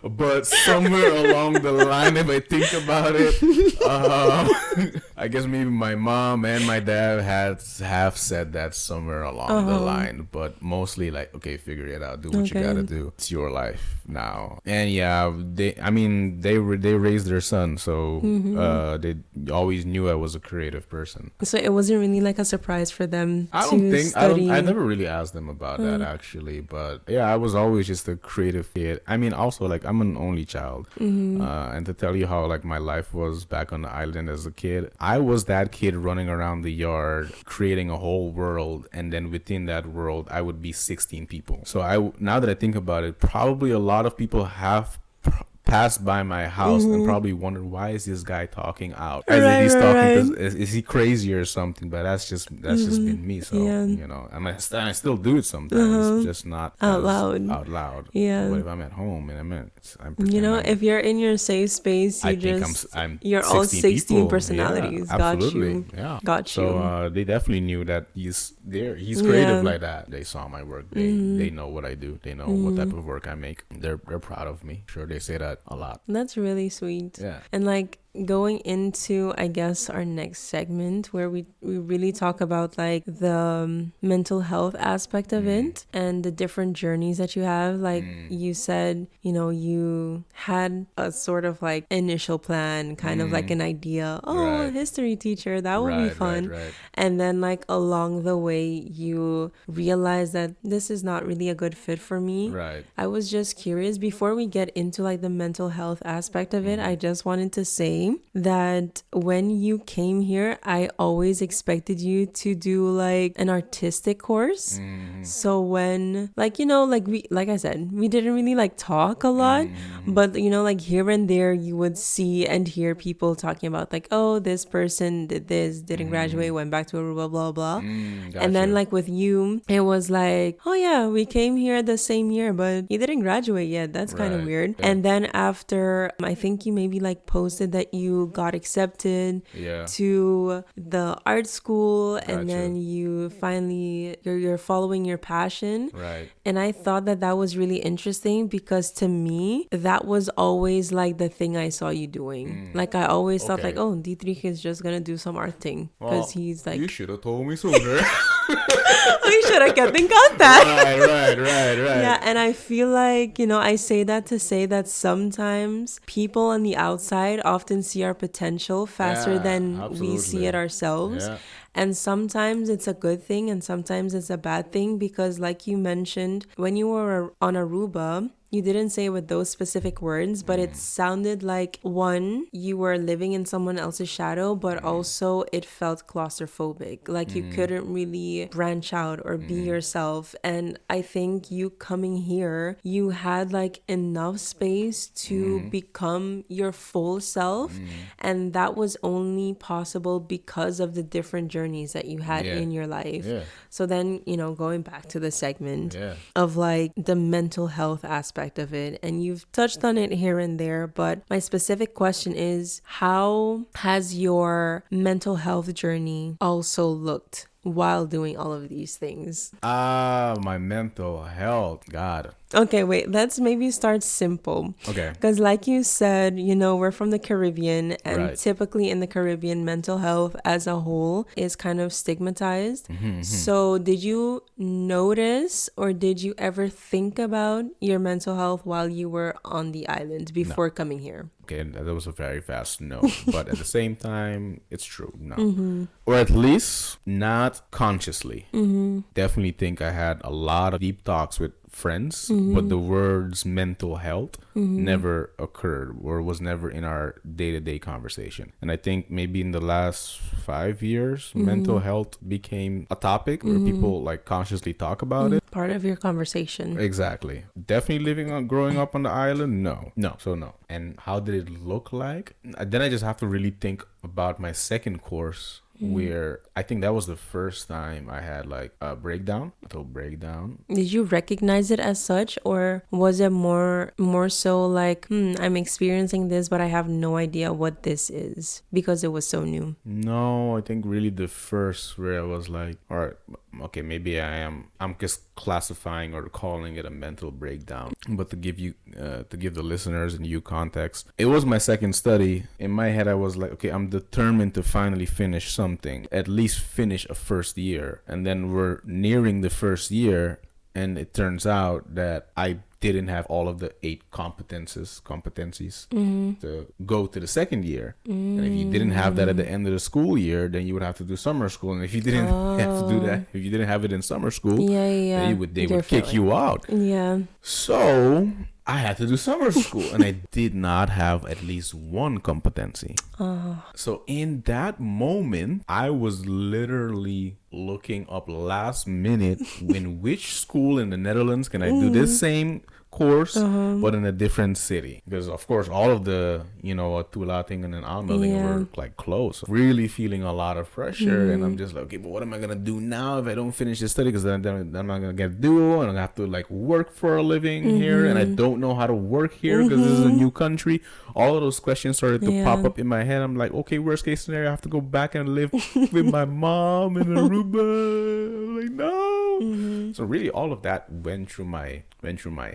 But somewhere along the line, if I think about it, I guess maybe my mom and my dad have said that somewhere along the line, but mostly like, okay, figure it out, do what you gotta do. It's your life now. And they raised their son, so they always knew I was a creative person. So it wasn't really like a surprise for them. I never really asked them about that actually, but yeah, I was always just a creative kid. I mean, also like I'm an only child, and to tell you how like my life was back on the island as a kid, I was that kid running around the yard creating a whole world, and then within that world I would be 16 people. So now that I think about it, probably a lot of people have passed by my house and probably wondered, why is this guy talking out? Is he crazy or something? But that's just been me. So you know, and I still do it sometimes, just not out loud. Yeah. But if I'm at home and you know, if you're in your safe space, you're all 16 personalities. Yeah, absolutely. Got you. So they definitely knew that he's creative like that. They saw my work. They know what I do. They know what type of work I make. They're proud of me. Sure, they say that a lot. That's really sweet. Yeah. And like going into, I guess, our next segment where we really talk about like the mental health aspect of it and the different journeys that you have. Like you said, you know, you had a sort of like initial plan, kind of like an idea, a history teacher, that would be fun. Right. And then like along the way you realize that this is not really a good fit for me. Right. I was just curious, before we get into like the mental health aspect of it, I just wanted to say that when you came here, I always expected you to do like an artistic course. So when like, you know, like I said, we didn't really like talk a lot, but you know, like here and there you would see and hear people talking about like, oh, this person did this, didn't graduate, went back to Aruba, blah blah. Gotcha. And then like with you, it was like, oh yeah, we came here the same year, but you didn't graduate yet. That's kind of weird. Yeah. And then after, I think you maybe like posted that you got accepted Yeah. to the art school, and Gotcha. then you finally you're following your passion. Right. And I thought that that was really interesting because to me, that was always like the thing I saw you doing. Like I always thought like, Okay. oh, Dietrich is just gonna do some art thing because he's like, You should have told me sooner. we should have kept in contact. right. Yeah, and I feel like, I say that to say that sometimes people on the outside often see our potential faster Yeah, than we see absolutely. it ourselves. Yeah. And sometimes it's a good thing and sometimes it's a bad thing because, like you mentioned, when you were on Aruba, you didn't say it with those specific words, but it sounded like, one, you were living in someone else's shadow, but also it felt claustrophobic. Like you couldn't really branch out or be yourself. And I think you coming here, you had like enough space to become your full self. And that was only possible because of the different journeys that you had Yeah. in your life. Yeah. So then, going back to the segment Yeah. of like the mental health aspect of it, and you've touched on it here and there, but my specific question is, how has your mental health journey also looked while doing all of these things? My mental health. God. Okay, wait, let's maybe start simple. Okay. Because like you said, we're from the Caribbean, and Right. typically in the Caribbean, mental health as a whole is kind of stigmatized. So did you notice or did you ever think about your mental health while you were on the island before coming here? Okay, that was a very fast no. But at the same time, it's true. No. Or at least not consciously. Definitely think I had a lot of deep talks with friends, but the words mental health never occurred or was never in our day-to-day conversation. And I think maybe in the last 5 years, mental health became a topic where people like consciously talk about it. Part of your conversation. Exactly. Definitely growing up on the island, no. So no. And how did it look like? Then I just have to really think about my second course, where I think that was the first time I had like a mental breakdown. Did you recognize it as such, or was it more so like, I'm experiencing this, but I have no idea what this is because it was so new? No, I think really the first where I was like, all right, okay, maybe I'm just classifying or calling it a mental breakdown. But to give the listeners and you context, it was my second study. In my head, I was like, okay, I'm determined to finally finish something, at least finish a first year. And then we're nearing the first year, and it turns out that I didn't have all of the 8 competencies to go to the second year. And if you didn't have that at the end of the school year, then you would have to do summer school. And if you didn't have to do that, if you didn't have it in summer school, then they would kick you out. Yeah. So I had to do summer school, and I did not have at least one competency. So in that moment, I was literally looking up last minute in which school in the Netherlands can I do this same course, but in a different city. Because of course, all of the, toelating and aanmelding were like close. Really feeling a lot of pressure, and I'm just like, okay, but what am I gonna do now if I don't finish this study? Because then I'm not gonna get a duo, and I have to like work for a living here, and I don't know how to work here because this is a new country. All of those questions started to pop up in my head. I'm like, okay, worst case scenario, I have to go back and live with my mom in Aruba. I'm like, no. So really, all of that went through my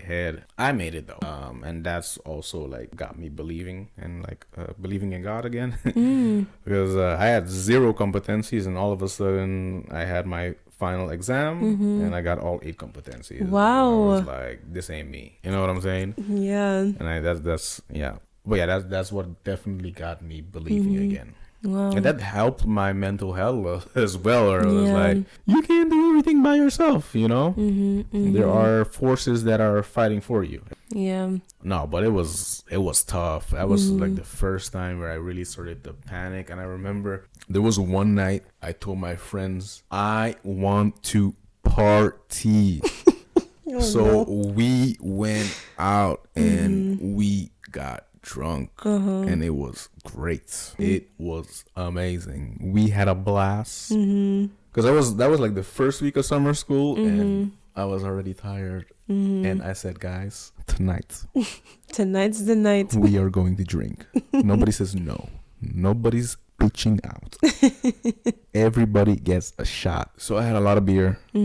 head. I made it though, and that's also like got me believing and like believing in God again. Because I had 0 competencies, and all of a sudden I had my final exam, and I got all 8 competencies. Wow. I was like, this ain't me. You know what I'm saying? Yeah. And that's yeah. But yeah, that's what definitely got me believing again. Wow. And that helped my mental health as well. Or I was like, you can't do everything by yourself, There are forces that are fighting for you. Yeah. No, but it was tough. That was like the first time where I really started to panic. And I remember there was one night I told my friends, I want to party. So we went out and we got drunk, and it was great. It was amazing. We had a blast because that was like the first week of summer school, and I was already tired. And I said, guys, tonight's the night. We are going to drink. Nobody says no. Nobody's pitching out. Everybody gets a shot. So I had a lot of beer, a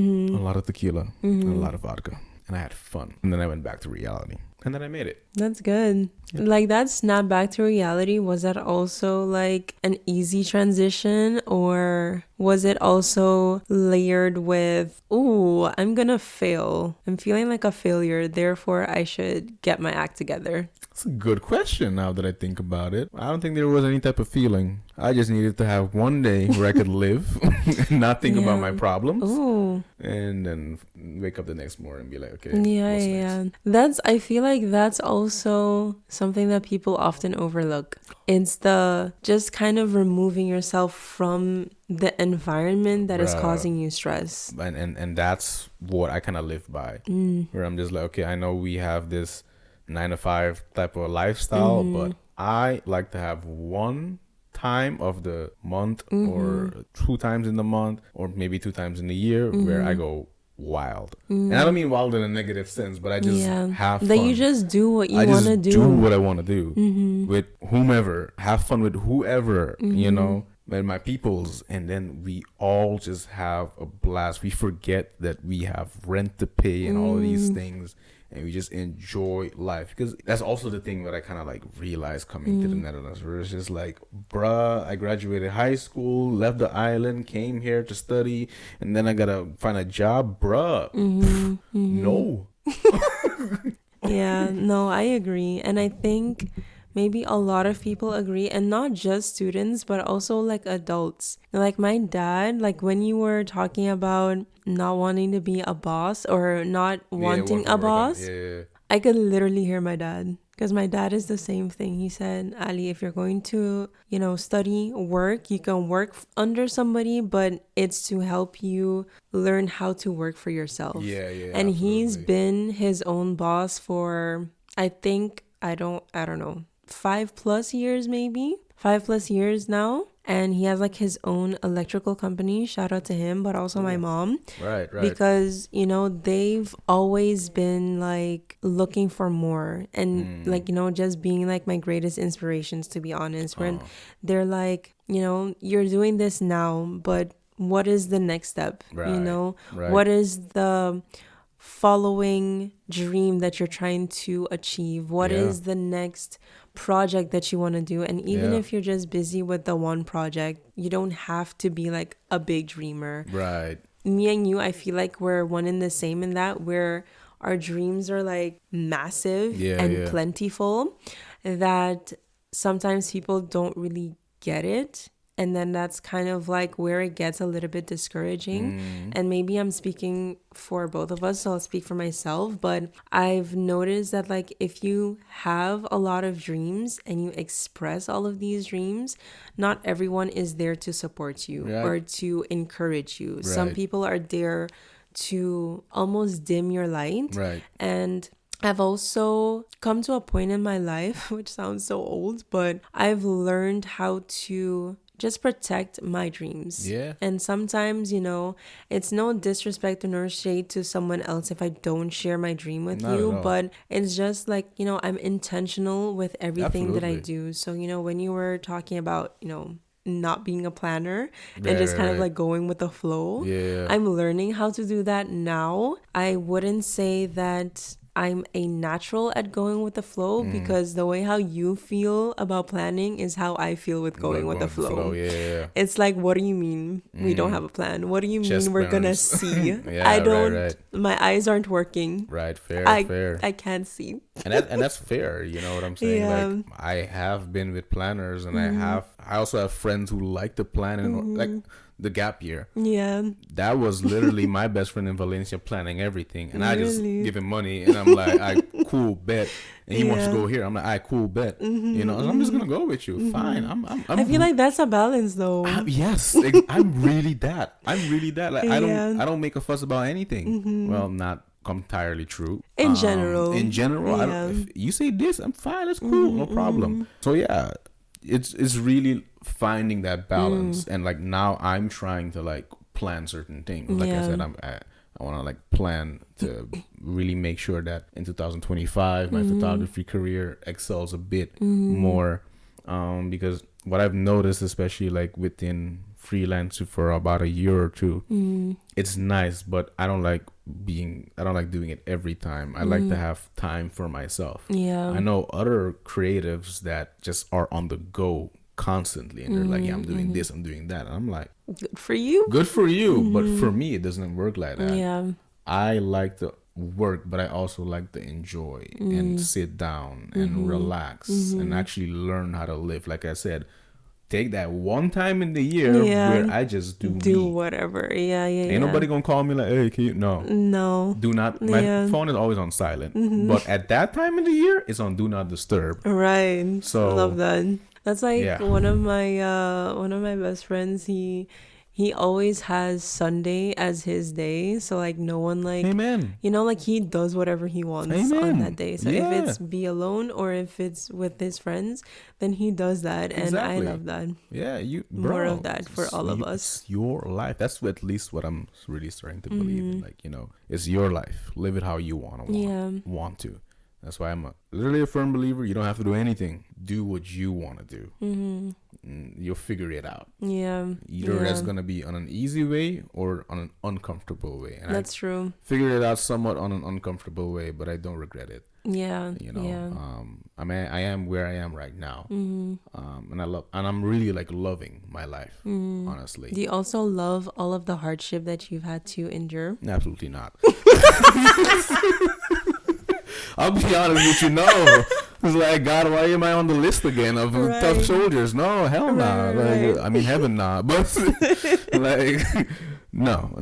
lot of tequila, and a lot of vodka. And I had fun. And then I went back to reality. And then I made it. That's good. Yeah. Like that snap back to reality, was that also like an easy transition, or was it also layered with, ooh, I'm gonna fail. I'm feeling like a failure, therefore I should get my act together. That's a good question now that I think about it. I don't think there was any type of feeling. I just needed to have one day where I could live and not think about my problems. Ooh. And then wake up the next morning and be like, okay, Yeah. I feel like that's also something that people often overlook. It's the just kind of removing yourself from the environment that is causing you stress. And that's what I kind of live by. Where I'm just like, okay, I know we have this 9 to 5 type of lifestyle, but I like to have one time of the month or 2 times in the month or maybe 2 times in the year where I go wild. And I don't mean wild in a negative sense, but I just have fun. That you just do what you want to do. I just do what I want to do with whomever, have fun with whoever, you know, with my peoples, and then we all just have a blast. We forget that we have rent to pay and all of these things, and we just enjoy life. Because that's also the thing that I kind of like realized coming to the Netherlands, where it's just like, bruh, I graduated high school, left the island, came here to study, and then I gotta find a job, bruh. No. Yeah, no, I agree. And I think maybe a lot of people agree, and not just students, but also like adults. Like my dad, like when you were talking about not wanting to be a boss or not wanting a boss, I could literally hear my dad, because my dad is the same thing. He said, Ali, if you're going to, you know, study, work, you can work under somebody, but it's to help you learn how to work for yourself. And absolutely. He's been his own boss for, I think, I don't know, 5+ years, maybe 5+ years now. And he has like his own electrical company. Shout out to him, but also my mom. Right. Because, you know, they've always been like looking for more, and like, you know, just being like my greatest inspirations, to be honest. When they're like, you know, you're doing this now, but what is the next step? You know, what is the following dream that you're trying to achieve? What is the next project that you want to do? And even if you're just busy with the one project, you don't have to be like a big dreamer. Right. Me and you, I feel like we're one and the same in that, where our dreams are like massive and plentiful, that sometimes people don't really get it. And then that's kind of like where it gets a little bit discouraging. And maybe I'm speaking for both of us, so I'll speak for myself. But I've noticed that like if you have a lot of dreams and you express all of these dreams, not everyone is there to support you or to encourage you. Some people are there to almost dim your light. And I've also come to a point in my life, which sounds so old, but I've learned how to just protect my dreams. And sometimes, you know, it's no disrespect nor shade to someone else if I don't share my dream with you, but it's just like, you know, I'm intentional with everything that I do. So, you know, when you were talking about, you know, not being a planner and just kind of like going with the flow, I'm learning how to do that now. I wouldn't say that I'm a natural at going with the flow, because the way how you feel about planning is how I feel with going with the flow. It's like, what do you mean we don't have a plan? What do you mean we're gonna see? I don't. My eyes aren't working. Fair. I can't see. And that's fair. You know what I'm saying? Like, I have been with planners, and I also have friends who like to plan, and like the gap year. That was literally my best friend in Valencia planning everything, and I just give him money, and I'm like, I cool bet. And he wants to go here. I'm like, I cool bet. You know, and I'm just gonna go with you. Fine. I feel like that's a balance, though. Yes, I'm really that. Like I don't make a fuss about anything. Well, not entirely true. In general, I don't, if you say this, I'm fine. It's cool. No problem. So yeah, it's really finding that balance. And like now I'm trying to like plan certain things. Like I said, I want to like plan to really make sure that in 2025 my photography career excels a bit more, because what I've noticed, especially like within freelance for about a year or two, it's nice, but I don't like doing it every time. I like to have time for myself. Yeah. I know other creatives that just are on the go constantly, and they're like, yeah, I'm doing this, I'm doing that, and I'm like, Good for you. good for you, but for me it doesn't work like that. Yeah. I like to work, but I also like to enjoy and sit down and relax and actually learn how to live. Like I said, take that one time in the year where I just do me. Whatever. Yeah. Ain't nobody gonna call me like, hey, can you? No. Do not. My phone is always on silent. But at that time in the year, it's on do not disturb. Right. So I love that. That's like one of my best friends. He always has Sunday as his day, so like no one like Amen. you know, like he does whatever he wants on that day. So if it's be alone or if it's with his friends, then he does that, and I love that. Yeah, more of that for all of us. It's your life. That's at least what I'm really starting to believe in. Like, it's your life. Live it how you want to. That's why I'm literally a firm believer. You don't have to do anything. Do what you want to do. You'll figure it out. Yeah. Either that's going to be on an easy way or on an uncomfortable way. And that's true. Figured it out somewhat on an uncomfortable way, but I don't regret it. Yeah. I mean, I am where I am right now. And I'm really like loving my life, honestly. Do you also love all of the hardship that you've had to endure? Absolutely not. I'll be honest with you, no. It's like, God, why am I on the list again of tough soldiers? No, hell no. Like, I mean, heaven nah. But like, no.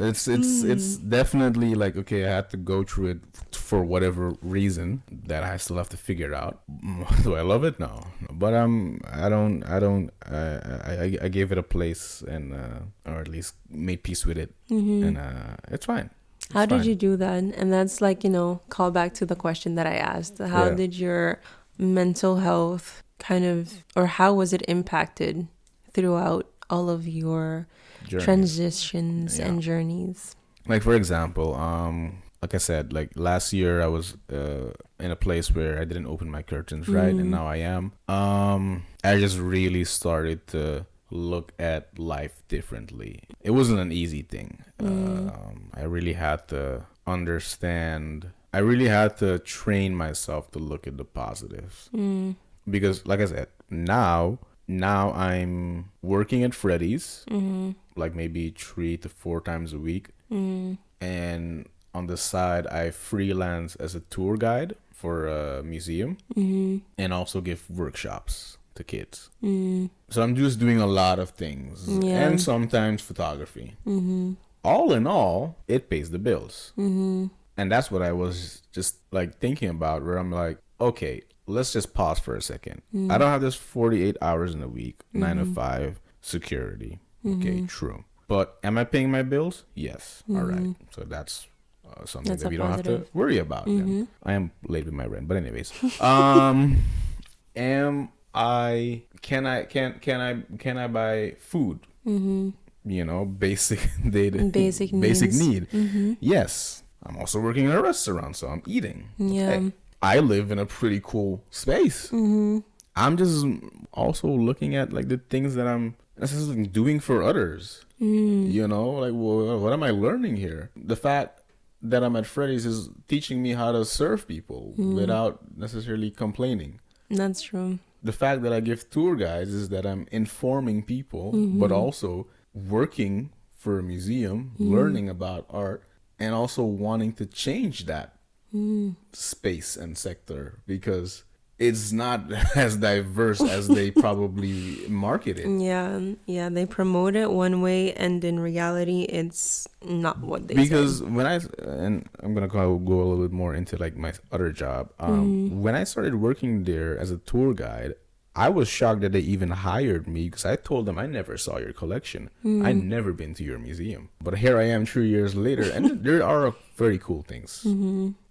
It's definitely like, okay, I had to go through it for whatever reason that I still have to figure out. Do I love it? No. But I gave it a place and or at least made peace with it, and it's fine. How did you do that? And that's like, call back to the question that I asked. How did your mental health or how was it impacted throughout all of your transitions and journeys? Like, for example, like I said, like last year I was in a place where I didn't open my curtains, right? And now I am. I just really started to look at life differently. It wasn't an easy thing. I really had to understand. I really had to train myself to look at the positives. Because, like I said, now I'm working at Freddy's, like maybe 3 to 4 times a week. And on the side, I freelance as a tour guide for a museum and also give workshops to kids. So I'm just doing a lot of things and sometimes photography. All in all, it pays the bills. And that's what I was just like thinking about, where I'm like, okay, let's just pause for a second. I don't have this 48 hours in a week, 9 to 5 security. Okay, true. But am I paying my bills? Yes. All right. So that's something that we don't have to worry about. Then. I am late with my rent, but anyways, can I buy food? Basic need. Yes. I'm also working in a restaurant, so I'm eating. Okay. I live in a pretty cool space. I'm just also looking at like the things that I'm necessarily doing for others. Like, well, what am I learning here? The fact that I'm at Freddy's is teaching me how to serve people without necessarily complaining. That's true. The fact that I give tour guides is that I'm informing people, but also working for a museum, learning about art, and also wanting to change that space and sector, because it's not as diverse as they probably market it. Yeah, they promote it one way, and in reality, it's not what they because say. And I'm gonna go a little bit more into like my other job. When I started working there as a tour guide, I was shocked that they even hired me, because I told them I never saw your collection. I never been to your museum. But here I am 3 years later, and there are very cool things.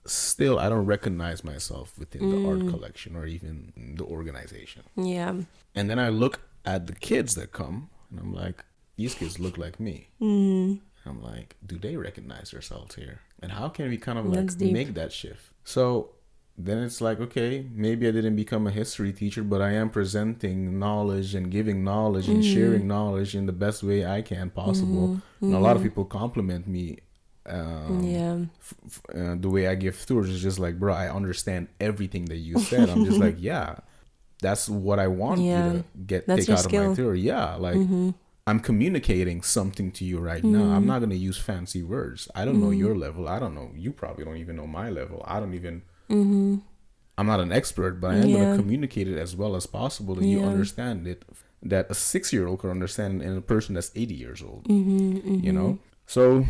Still, I don't recognize myself within the art collection or even the organization. Yeah. And then I look at the kids that come, and I'm like, these kids look like me. And I'm like, do they recognize themselves here? And how can we kind of That's like deep. make that shift? So then it's like, okay, maybe I didn't become a history teacher, but I am presenting knowledge and giving knowledge and sharing knowledge in the best way I can possible. And a lot of people compliment me. Yeah. The way I give tours is just like, bro, I understand everything that you said. I'm just like, yeah, that's what I want you to That's take your out skill. of my tour. Yeah, like I'm communicating something to you right now. I'm not gonna use fancy words. I don't know your level. I don't know. You probably don't even know my level. I don't even. I'm not an expert, but I am gonna communicate it as well as possible that you understand it. That a 6-year-old could understand, and a person that's 80 years old. You know, so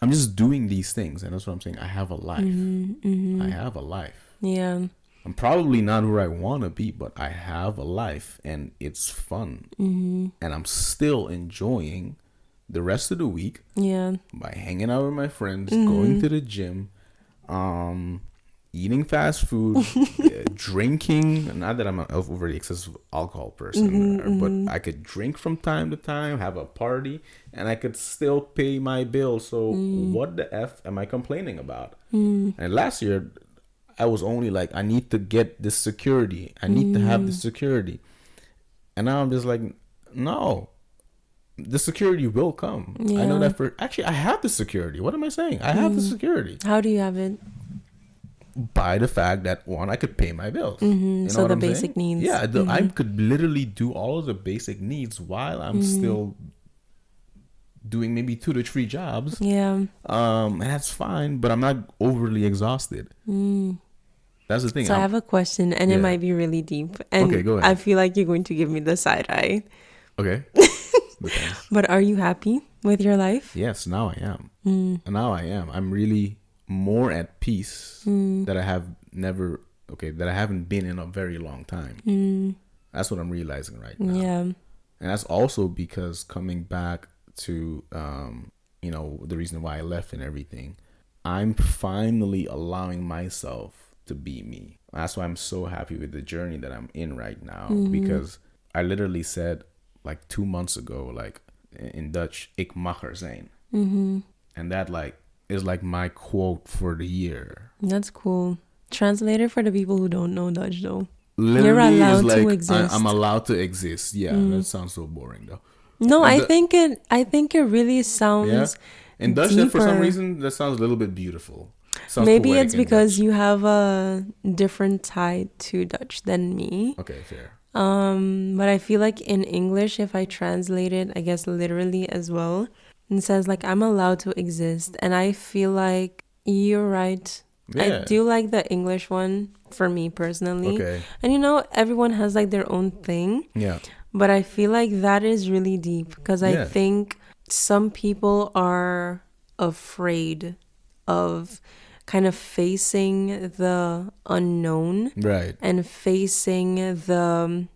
I'm just doing these things, and that's what I'm saying. I have a life. I have a life. Yeah. I'm probably not where I want to be, but I have a life, and it's fun. And I'm still enjoying the rest of the week by hanging out with my friends, going to the gym, eating fast food, drinking. Not that I'm an overly excessive alcohol person, but I could drink from time to time, have a party, and I could still pay my bills. So what the F am I complaining about? And last year, I was only like, I need to get this security. I need to have this security. And now I'm just like, no, the security will come. I know that actually, I have the security. What am I saying? I have the security. How do you have it? By the fact that, one, I could pay my bills. You know So what the I'm basic saying? needs. Yeah, I could literally do all of the basic needs while I'm still doing maybe 2 to 3 jobs. Yeah. And that's fine, but I'm not overly exhausted. That's the thing. So I have a question, and it might be really deep. And Okay, go ahead. I feel like you're going to give me the side eye. Okay. Depends. But are you happy with your life? Yes, now I am. Now I am. I'm really more at peace that I have never, that I haven't been in a very long time. That's what I'm realizing right now. Yeah. And that's also because coming back to, the reason why I left and everything, I'm finally allowing myself to be me. That's why I'm so happy with the journey that I'm in right now, because I literally said like 2 months ago, like in Dutch, ik mag er zijn. And that like is like my quote for the year. That's cool. Translator for the people who don't know Dutch though. Literally, you're allowed like, to exist. I'm allowed to exist. Yeah, that sounds so boring though. No, I think it really sounds in Dutch, that for some reason that sounds a little bit beautiful. Sounds maybe poetic it's in because Dutch. you have a different tie to Dutch than me. Okay, fair. But I feel like in English, if I translate it, I guess literally as well, it says like I'm allowed to exist, and I feel like you're right. Yeah. I do like the English one for me personally. Okay. And everyone has like their own thing. Yeah. But I feel like that is really deep because I think some people are afraid of kind of facing the unknown, Right. and facing the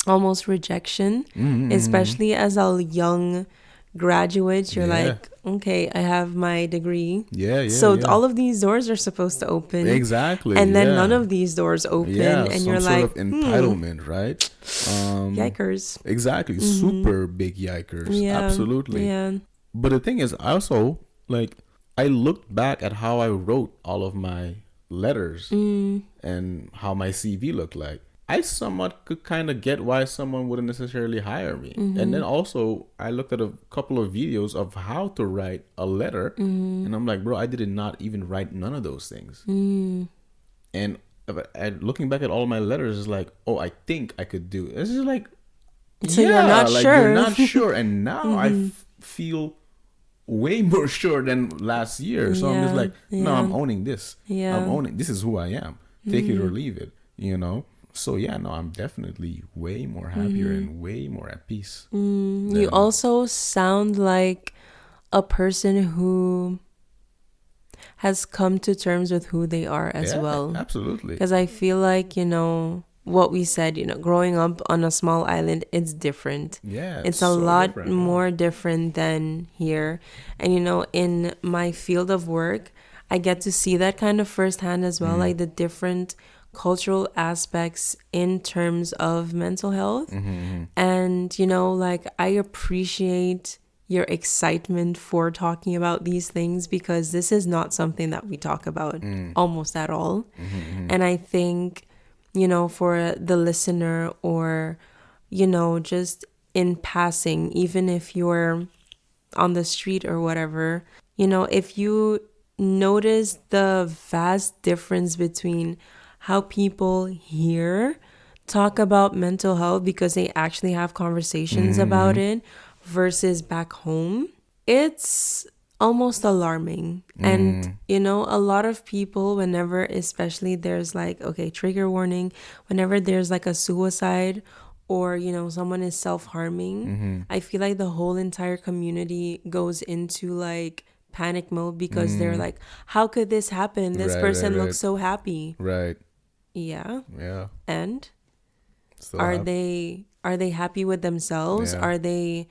almost rejection, especially as a young graduate. You're like, okay, I have my degree. So all of these doors are supposed to open. Exactly. And then none of these doors open. And you're like, sort of entitlement, right? Yikers. Exactly. Super big yikers. Yeah. Absolutely. Yeah. But the thing is, also, like, I looked back at how I wrote all of my letters and how my CV looked like. I somewhat could kind of get why someone wouldn't necessarily hire me. And then also, I looked at a couple of videos of how to write a letter. And I'm like, bro, I did not even write none of those things. And looking back at all my letters, is like, oh, I think I could do it. It's just like, so you're not like, sure. You're not sure. And now I feel way more sure than last year. So I'm just like, no, I'm owning this. I'm owning, this is who I am. Take it or leave it, So I'm definitely way more happier and way more at peace. You also sound like a person who has come to terms with who they are as well. Absolutely. Because I feel like, what we said, growing up on a small island, it's different. Yeah. It's a lot more different than here. And, in my field of work, I get to see that kind of firsthand as well, like the different cultural aspects in terms of mental health. And, like I appreciate, your excitement for talking about these things, because this is not something that we talk about almost at all. And I think, for the listener, or, just in passing, even if you're on the street or whatever, if you notice the vast difference between how people here talk about mental health because they actually have conversations about it versus back home, it's almost alarming. And a lot of people, whenever, especially there's like, okay, trigger warning, whenever there's like a suicide or someone is self-harming, I feel like the whole entire community goes into like panic mode, because they're like, how could this happen? This person looks so happy. Right. Yeah. And Still are they happy with themselves? Are they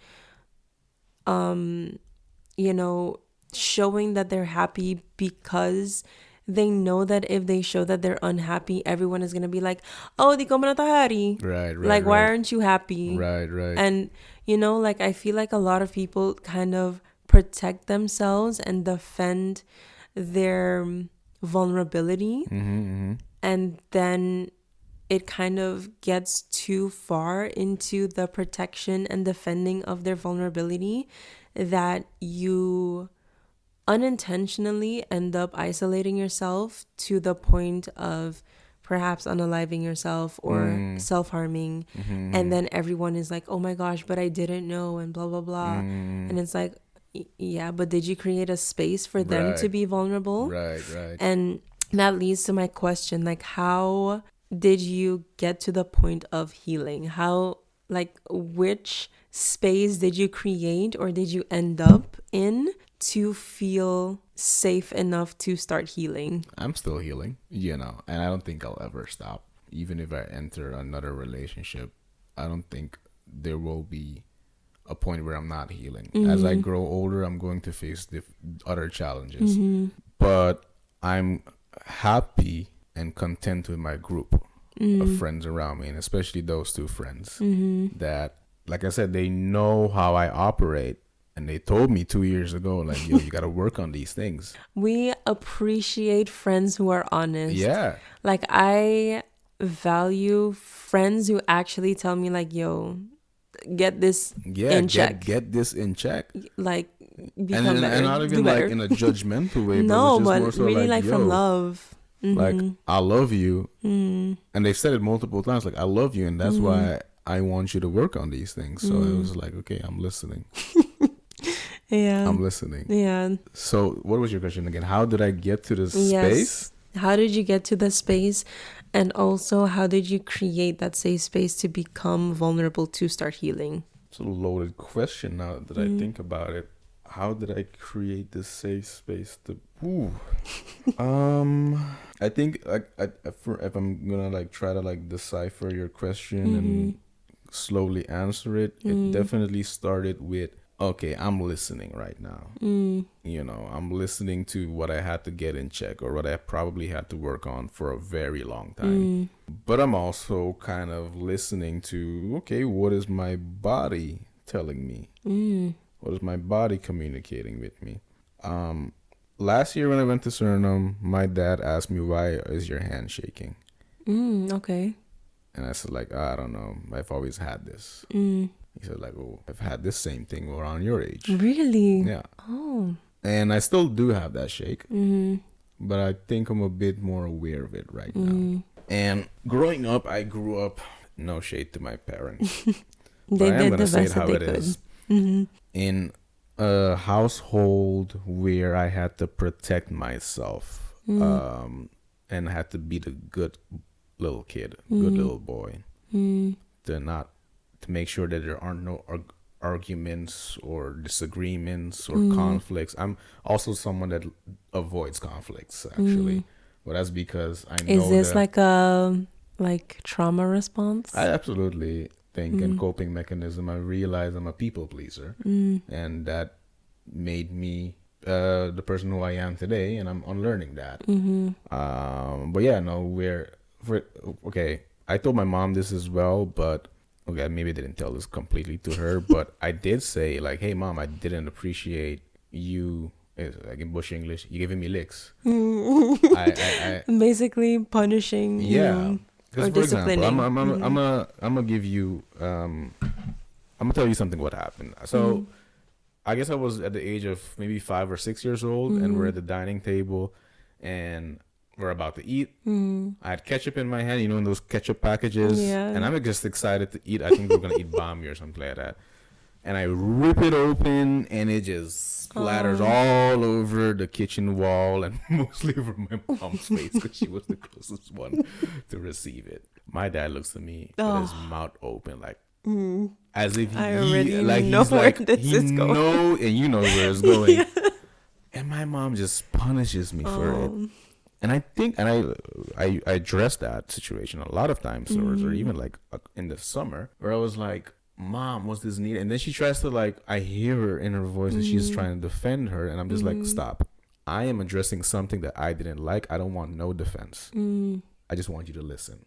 showing that they're happy because they know that if they show that they're unhappy, everyone is going to be like, oh, di ko man natahari. Right. Like, why aren't you happy? Right. And like, I feel like a lot of people kind of protect themselves and defend their vulnerability, and then it kind of gets too far into the protection and defending of their vulnerability that you unintentionally end up isolating yourself to the point of perhaps unaliving yourself or self-harming. And then everyone is like, oh my gosh, but I didn't know, and blah blah blah. And it's like, yeah, but did you create a space for them to be vulnerable? Right. And that leads to my question, like, how did you get to the point of healing? How, like, which space did you create or did you end up in to feel safe enough to start healing? I'm still healing, and I don't think I'll ever stop. Even if I enter another relationship, I don't think there will be a point where I'm not healing. As I grow older, I'm going to face other challenges. But I'm happy and content with my group of friends around me, and especially those two friends that, like I said, they know how I operate. And they told me 2 years ago, like, yo, you got to work on these things. We appreciate friends who are honest. Yeah. Like, I value friends who actually tell me, like, yo, get this in check. Get this in check. Like, become better. And not even like in a judgmental way. No, but but really like from love. Like, I love you. And they've said it multiple times, like, I love you. And that's why I want you to work on these things. So it was like, okay, I'm listening. Yeah. I'm listening. Yeah. So what was your question again? How did I get to this space? How did you get to the space? And also, how did you create that safe space to become vulnerable to start healing? It's a loaded question now that I think about it. How did I create this safe space to... I think if I'm gonna like try to like decipher your question and slowly answer it, it definitely started with, okay, I'm listening right now. I'm listening to what I had to get in check, or what I probably had to work on for a very long time. But I'm also kind of listening to, okay, what is my body telling me? What is my body communicating with me? Last year when I went to Suriname, my dad asked me, why is your hand shaking? Okay. And I said, like, I don't know. I've always had this. He said, like, oh, I've had this same thing around your age. Really? Yeah. Oh. And I still do have that shake. But I think I'm a bit more aware of it right now. And growing up, I grew up, no shade to my parents. They but I am did the say best it how that it they is. could. In a household where I had to protect myself and had to be the good little kid, good little boy, to make sure that there aren't no arguments or disagreements or conflicts. I'm also someone that avoids conflicts, actually. But that's because I know Is this that like a trauma response? I absolutely think and coping mechanism. I realize I'm a people pleaser, and that made me the person who I am today, and I'm unlearning that. But yeah, no, okay, I told my mom this as well, but okay, maybe I didn't tell this completely to her, but I did say like, "Hey, mom, I didn't appreciate you." Like in Bush English, you giving me licks. I Basically punishing yeah. you Because or for example, disciplining. I'm gonna give you I'm gonna tell you something what happened. So I guess I was at the age of maybe 5 or 6 years old, and we're at the dining table, and we're about to eat. I had ketchup in my hand, in those ketchup packages, and I'm just excited to eat. I think we're gonna eat bami or something like that. And I rip it open, and it just splatters all over the kitchen wall and mostly over my mom's face because she was the closest one to receive it. My dad looks at me with his mouth open, like as if I already know he's where like this is going. and you know where it's going. And my mom just punishes me for it. And I think, and I addressed that situation a lot of times, or even like in the summer, where I was like, "Mom, what's this need?" And then she tries to like, I hear her in her voice, and she's trying to defend her, and I'm just like, "Stop! I am addressing something that I didn't like. I don't want no defense. I just want you to listen."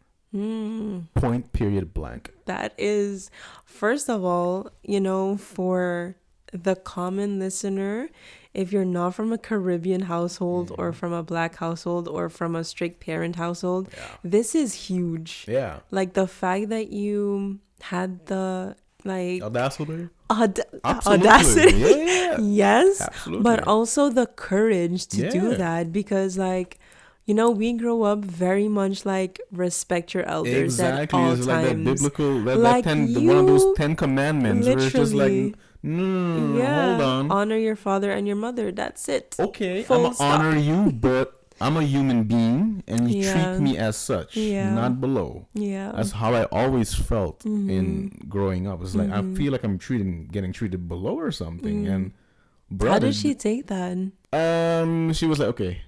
Point. Period. Blank. That is, first of all, for the common listener, if you're not from a Caribbean household or from a Black household or from a strict parent household, this is huge. Yeah. Like the fact that you had the audacity. Audacity. Yeah. Yes. Absolutely. But also the courage to do that, because we grow up very much like respect your elders at all it's times. Like that biblical, Like one of those 10 commandments where it's just like, no, hold on. Honor your father and your mother. That's it. Okay, I'm going to honor you, but I'm a human being, and you treat me as such, not below. Yeah. That's how I always felt in growing up. It's like, I feel like I'm getting treated below or something. And how did she take that? She was like, okay.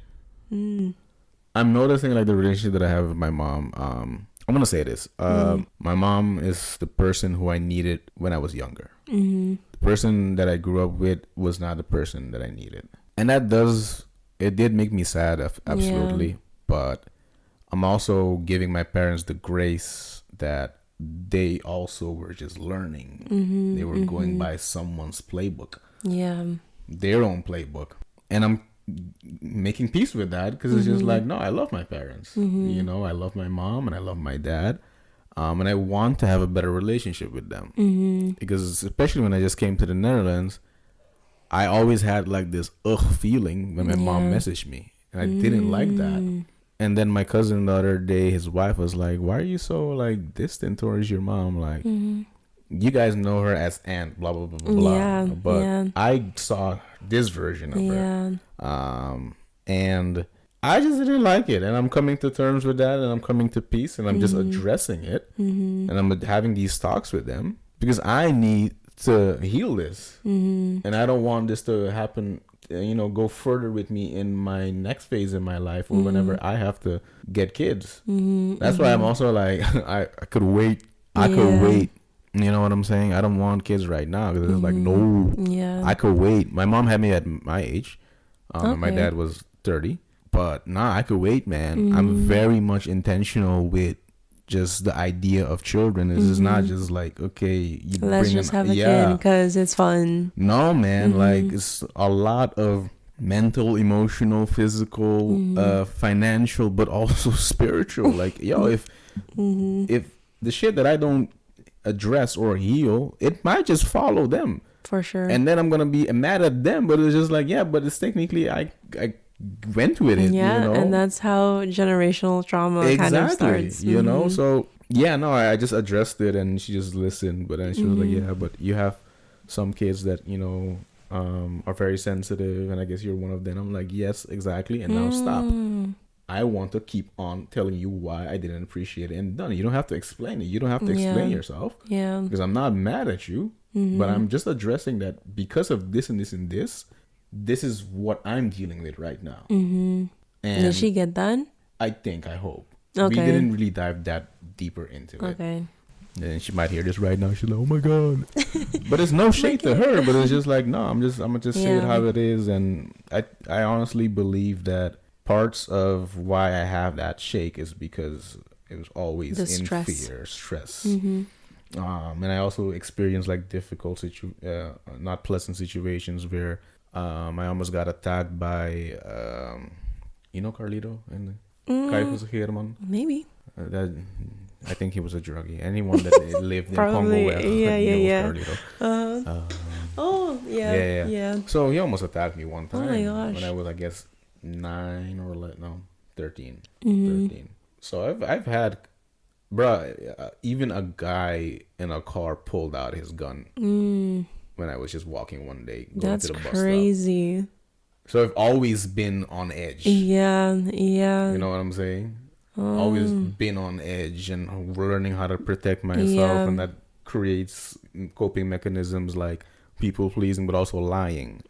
I'm noticing like the relationship that I have with my mom. I'm going to say this. My mom is the person who I needed when I was younger. The person that I grew up with was not the person that I needed. And it did make me sad, absolutely. Yeah. But I'm also giving my parents the grace that they also were just learning. They were going by someone's playbook. Yeah. Their own playbook. And I'm making peace with that, because it's just like, no, I love my parents. I love my mom and I love my dad. And I want to have a better relationship with them. Because especially when I just came to the Netherlands, I always had like this feeling when my mom messaged me, and I didn't like that. And then my cousin the other day, his wife was like, "Why are you so like distant towards your mom? Like, you guys know her as Aunt, blah blah blah blah." But I saw this version of her, and I just didn't like it. And I'm coming to terms with that, and I'm coming to peace, and I'm just addressing it, and I'm having these talks with them because I need to heal this, and I don't want this to happen, go further with me in my next phase in my life, or whenever I have to get kids. That's why I'm also like, I could wait. I could wait. You know what I'm saying? I don't want kids right now, because it's like, no, I could wait. My mom had me at my age. My dad was 30, but I could wait, man. I'm very much intentional with just the idea of children. Is not just like, okay, let's just have a kid because it's fun. No, man. Like, it's a lot of mental, emotional, physical, financial, but also spiritual. Like, if the shit that I don't address or heal, it might just follow them for sure, and then I'm gonna be mad at them. But it's just like, but it's technically I went with it, and that's how generational trauma kind of starts. So I just addressed it, and she just listened. But then she was like, but you have some kids that are very sensitive, and I guess you're one of them. I'm like, yes, exactly. And now stop. I want to keep on telling you why I didn't appreciate it, and done. You don't have to explain it. You don't have to explain yourself. Because I'm not mad at you, but I'm just addressing that because of this and this and this. This is what I'm dealing with right now. And did she get that? I hope. Okay. We didn't really dive that deeper into it. Okay. And she might hear this right now. She's like, oh my God. But it's no shade to her. But it's just like, no, I'm gonna just say it how it is. And I honestly believe that parts of why I have that shake is because it was always in fear, stress. And I also experienced like difficult not pleasant situations where I almost got attacked by Carlito and Caiaphas Herman. Maybe. That I think he was a druggie. Anyone that lived in Congo West knows Carlito. Yeah. So he almost attacked me one time. Oh my gosh. When I was, I guess, 9 or 13. Mm-hmm. 13. So I've had, bruh, even a guy in a car pulled out his gun when I was just walking one day going to the bus stop. That's crazy. So I've always been on edge. Yeah. You know what I'm saying? Always been on edge and learning how to protect myself, and that creates coping mechanisms like people pleasing, but also lying.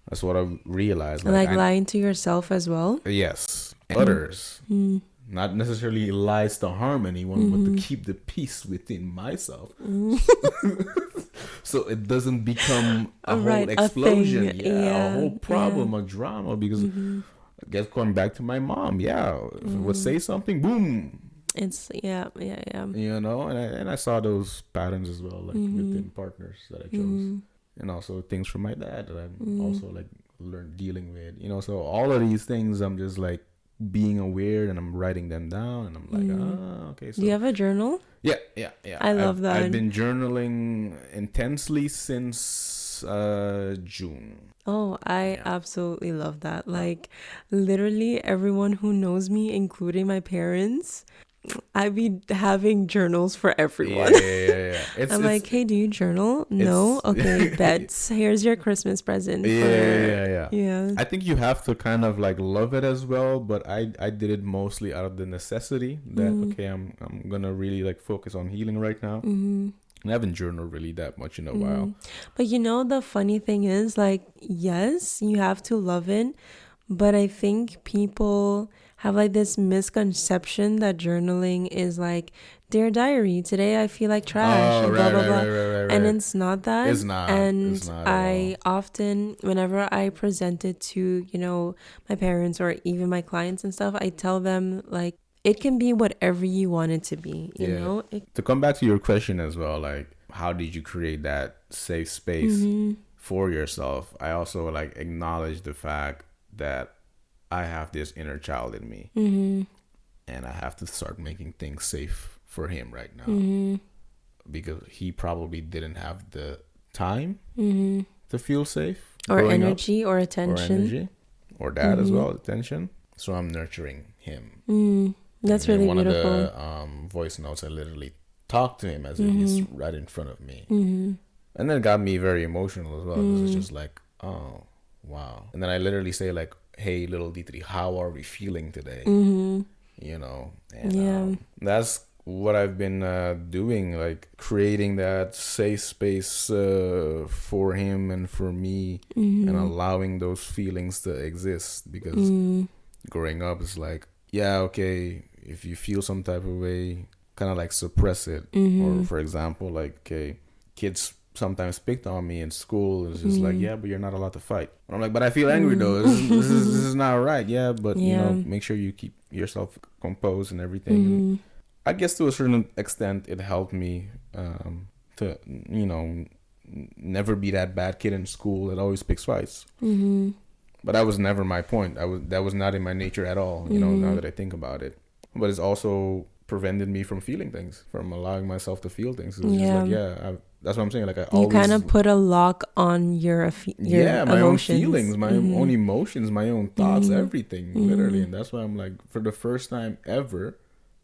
That's what I realized. Like lying to yourself as well? Yes. Others. Not necessarily lies to harm anyone, but to keep the peace within myself. So it doesn't become a whole explosion. A whole problem, a drama. Because I guess going back to my mom, would say something, boom. It's, yeah. You know, and I saw those patterns as well, like within partners that I chose. And also things from my dad that I'm also like learned dealing with. You know, so all of these things I'm just like being aware, and I'm writing them down, and I'm like, okay. So, do you have a journal? Yeah. I love that. I've been journaling intensely since June. Oh, I absolutely love that. Like, literally everyone who knows me, including my parents, I be having journals for everyone. Yeah. I'm like, hey, do you journal? No? Okay, bets. Here's your Christmas present. Yeah. I think you have to kind of like love it as well, but I did it mostly out of the necessity that, okay, I'm gonna really like focus on healing right now. I haven't journaled really that much in a while. But you know, the funny thing is, like, yes, you have to love it, but I think people have like this misconception that journaling is like, dear diary, today I feel like trash, and blah, blah, blah. Right. And it's not that. It's not. And it's not I often, whenever I present it to, my parents or even my clients and stuff, I tell them, like, it can be whatever you want it to be, you know? To come back to your question as well, like, how did you create that safe space for yourself? I also, like, acknowledge the fact that I have this inner child in me. And I have to start making things safe for him right now. Because he probably didn't have the time to feel safe. Or energy or attention. Or that as well, attention. So I'm nurturing him. That's really one beautiful. One of the voice notes, I literally talked to him as if he's right in front of me. And then it got me very emotional as well. Because it's just like, oh, wow. And then I literally say like, hey, little Dietrich, how are we feeling today? You know? And that's what I've been doing, like creating that safe space for him and for me, and allowing those feelings to exist. Because growing up, it's like, yeah, okay, if you feel some type of way, kind of like suppress it. Or for example, like, okay, kids sometimes picked on me in school. It's just like, yeah, but you're not allowed to fight. And I'm like, but I feel angry though. This is not right. Yeah, but you know, make sure you keep yourself composed and everything. And I guess to a certain extent, it helped me to, never be that bad kid in school that always picks fights. But that was never my point. That was not in my nature at all, now that I think about it. But it's also prevented me from feeling things, from allowing myself to feel things. It's just like, that's what I'm saying. Like, you kind of put a lock on your my emotions. Own feelings, my own emotions, my own thoughts, everything, literally. And that's why I'm like, for the first time ever,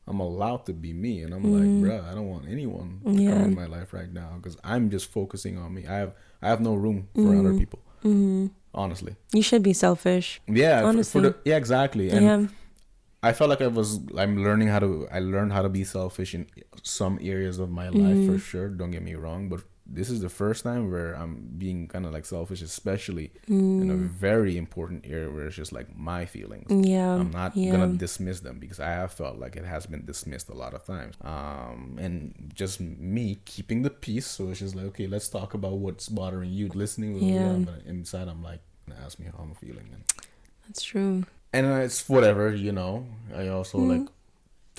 I'm allowed to be me. And I'm like, bruh, I don't want anyone to come in my life right now, because I'm just focusing on me. I have no room for other people. Honestly, you should be selfish. Yeah, honestly. Exactly. And I felt like I learned how to be selfish in some areas of my life, for sure. Don't get me wrong, but this is the first time where I'm being kind of like selfish, especially in a very important area where it's just like my feelings. I'm not gonna dismiss them, because I have felt like it has been dismissed a lot of times. And just me keeping the peace. So it's just like, okay, let's talk about what's bothering you. Listening with them, but inside I'm like, ask me how I'm feeling. And that's true. And it's whatever, I also like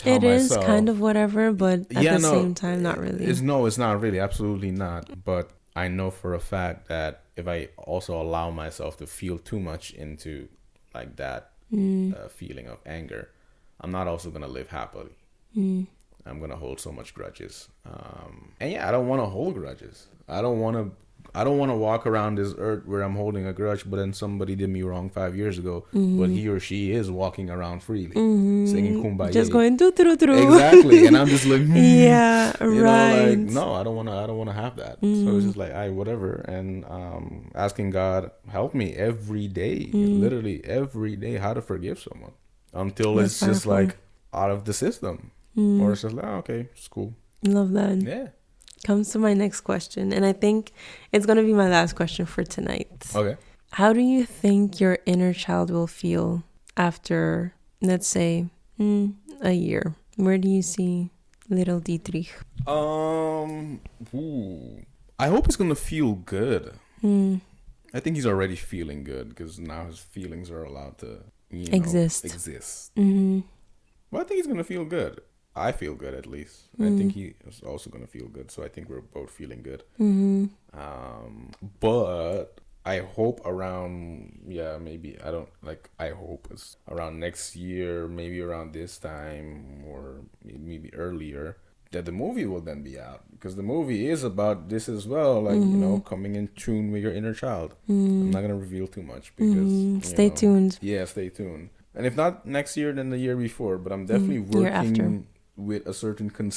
tell it is myself, kind of whatever, but at yeah, the no, same time, not really. It's not really, absolutely not. But I know for a fact that if I also allow myself to feel too much into like that feeling of anger, I'm not also gonna live happily. I'm gonna hold so much grudges, and yeah, I don't want to hold grudges. I don't want to walk around this earth where I'm holding a grudge, but then somebody did me wrong 5 years ago, but he or she is walking around freely, singing Kumbaya, just going through. Exactly, and I'm just like, yeah, you right. know, like, no, I don't want to have that. So it's just like, whatever, and asking God help me every day, literally every day, how to forgive someone until That's it's just powerful. like out of the system, or it's just like, oh, okay, it's cool. Love that. Yeah. Comes to my next question, and I think it's going to be my last question for tonight. Okay. How do you think your inner child will feel after, let's say, a year? Where do you see little Dietrich? I hope he's gonna feel good. I think he's already feeling good because now his feelings are allowed to exist. Well, I think he's gonna feel good. I feel good, at least. I think he is also gonna feel good. So I think we're both feeling good. But I hope around, maybe, I hope it's around next year, maybe around this time, or maybe earlier, that the movie will then be out. Because the movie is about this as well, like, coming in tune with your inner child. I'm not going to reveal too much because... Stay tuned. Yeah, stay tuned. And if not next year, then the year before. But I'm definitely working with a certain thank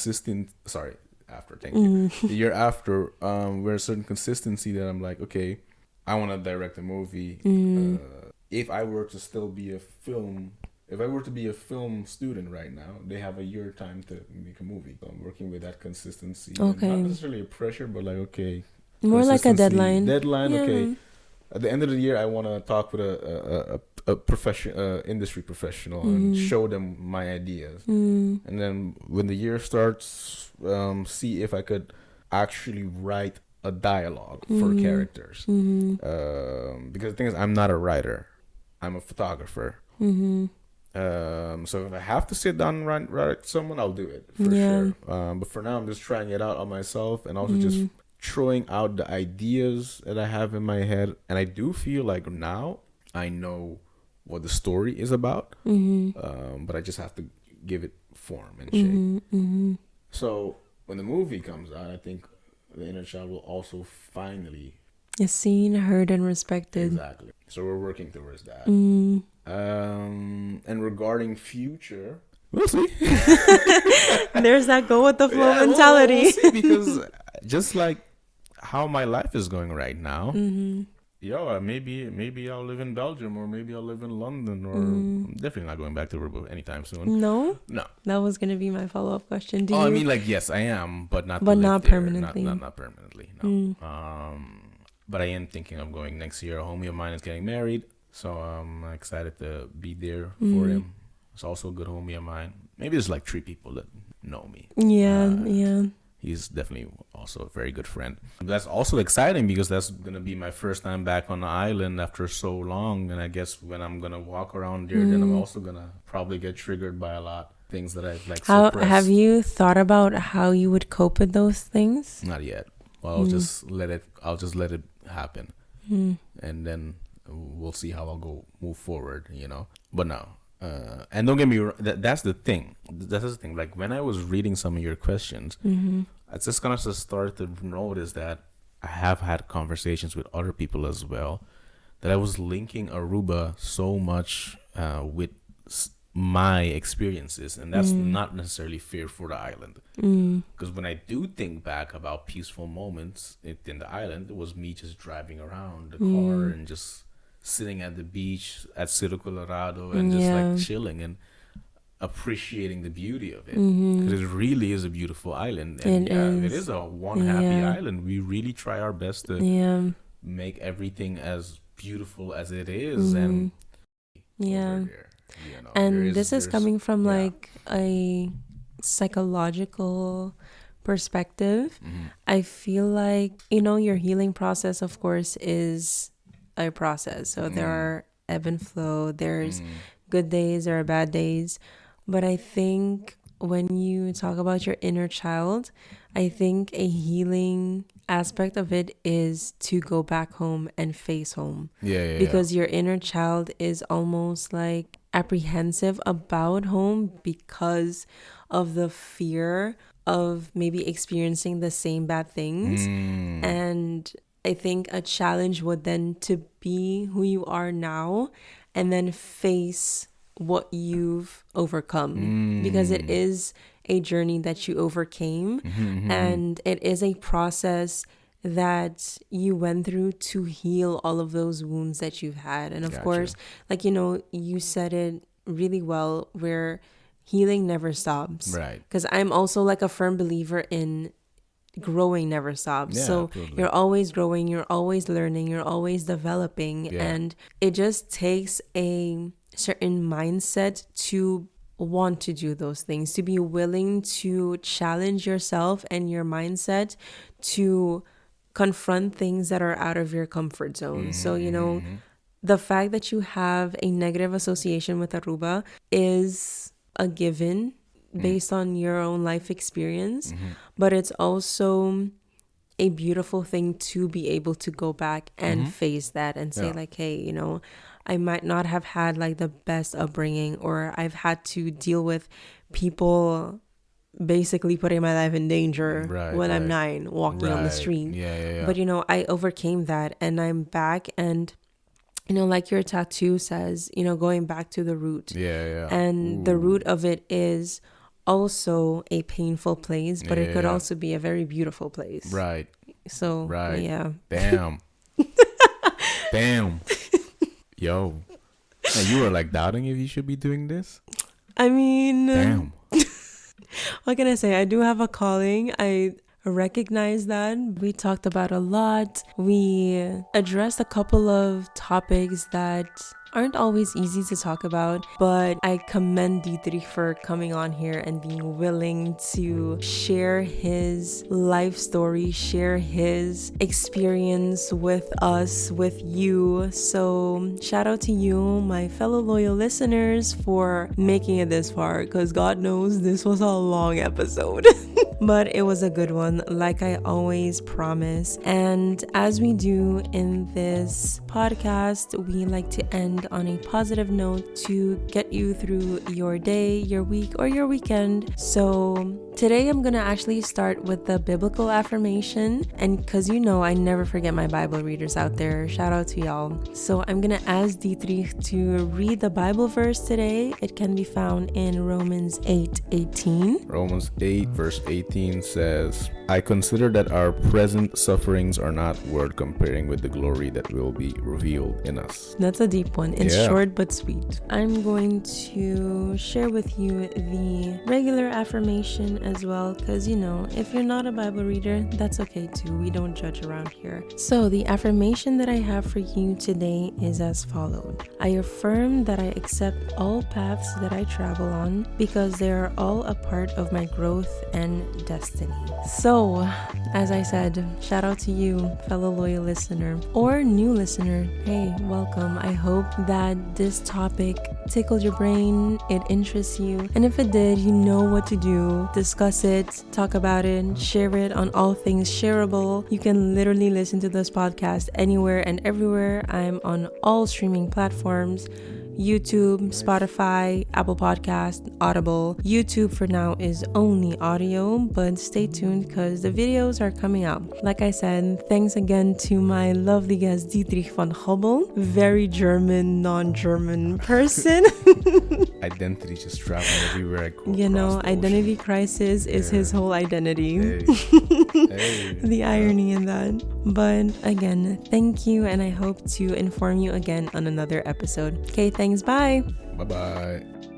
you. The year after, where a certain consistency that I'm like, okay, I want to direct a movie. If I were to still be if I were to be a film student right now, they have a year time to make a movie. So I'm working with that consistency. Okay. Not necessarily a pressure, but like, okay. More like a deadline. Okay. At the end of the year, I want to talk with a industry professional and show them my ideas. And then when the year starts, see if I could actually write a dialogue for characters. Because the thing is, I'm not a writer. I'm a photographer. So if I have to sit down and write someone, I'll do it for sure. But for now, I'm just trying it out on myself and also just throwing out the ideas that I have in my head. And I do feel like now I know what the story is about, but I just have to give it form and shape. So when the movie comes out, I think the inner child will also finally is seen, heard, and respected. Exactly. So we're working towards that. And regarding future, we'll see. There's that go with the flow mentality. We'll see, because just like how my life is going right now, maybe I'll live in Belgium, or maybe I'll live in London, or I'm definitely not going back to Aruba anytime soon. No. That was gonna be my follow-up question. I mean, like, yes, I am, but not permanently. Not permanently. No. But I am thinking of going next year. A homie of mine is getting married, so I'm excited to be there for him. It's also a good homie of mine. Maybe there's like 3 people that know me. Yeah. He's definitely also a very good friend. That's also exciting because that's going to be my first time back on the island after so long. And I guess when I'm going to walk around there, then I'm also going to probably get triggered by a lot of things that I've suppressed. Have you thought about how you would cope with those things? Not yet. Well, I'll just let it happen. And then we'll see how I'll move forward, But no. And don't get me wrong, that's the thing. Like, when I was reading some of your questions, I just kind of started to notice that I have had conversations with other people as well, that I was linking Aruba so much with my experiences, and that's not necessarily fair for the island. Because when I do think back about peaceful moments in the island, it was me just driving around the car and just sitting at the beach at Cerro Colorado and just like chilling and appreciating the beauty of it, because it really is a beautiful island. And it is a happy island. We really try our best to make everything as beautiful as it is. And and this is coming from like a psychological perspective. I feel like, your healing process, of course, is a process. So there are ebb and flow. There's good days, there are bad days. But I think when you talk about your inner child, I think a healing aspect of it is to go back home and face home. Because your inner child is almost like apprehensive about home because of the fear of maybe experiencing the same bad things. And I think a challenge would then to be who you are now and then face what you've overcome, because it is a journey that you overcame, and it is a process that you went through to heal all of those wounds that you've had. And of course, like, you know, you said it really well, where healing never stops. Right. Because I'm also like a firm believer in growing never stops. So absolutely. You're always growing, you're always learning, you're always developing. And it just takes a certain mindset to want to do those things, to be willing to challenge yourself and your mindset to confront things that are out of your comfort zone. So, you know, the fact that you have a negative association with Aruba is a given based on your own life experience, but it's also a beautiful thing to be able to go back and face that and say like, hey, you know, I might not have had like the best upbringing, or I've had to deal with people basically putting my life in danger when I'm 9 walking on the street. But, you know, I overcame that and I'm back, and, you know, like your tattoo says, you know, going back to the root. And the root of it is also a painful place, but it could also be a very beautiful place. So, Damn. Damn. Yo. And you were like doubting if you should be doing this? I mean, damn. What can I say? I do have a calling. I recognize that. We talked about a lot. We addressed a couple of topics that aren't always easy to talk about, but I commend Dietrich for coming on here and being willing to share his life story, share his experience with us, with you. So shout out to you, my fellow loyal listeners, for making it this far, because God knows this was a long episode. But it was a good one, like I always promise. And as we do in this podcast, we like to end on a positive note to get you through your day, your week, or your weekend. So today I'm gonna actually start with the biblical affirmation, and because you know I never forget my Bible readers out there, shout out to y'all. So I'm gonna ask Dietrich to read the Bible verse today. It can be found in Romans 8:18. Romans 8 verse 18 says, I consider that our present sufferings are not worth comparing with the glory that will be revealed in us. That's a deep one. It's short but sweet. I'm going to share with you the regular affirmation as well, because you know, if you're not a Bible reader, that's okay too. We don't judge around here. So the affirmation that I have for you today is as follows. I affirm that I accept all paths that I travel on because they are all a part of my growth and destiny. So, as I said, shout out to you, fellow loyal listener or new listener. Hey, welcome. I hope that this topic tickled your brain, it interests you, and if it did, you know what to do. Discuss it, talk about it, share it on all things shareable. You can literally listen to this podcast anywhere and everywhere. I'm on all streaming platforms: YouTube, Spotify, Apple Podcast, Audible. YouTube for now is only audio, but stay tuned because the videos are coming out. Like I said, thanks again to my lovely guest Dietrich van Gobbel, very German, non-German person. Identity just traveling everywhere I go. You know, identity crisis is his whole identity. The irony in that. But again, thank you, and I hope to inform you again on another episode. Okay, thanks. Bye. Bye-bye.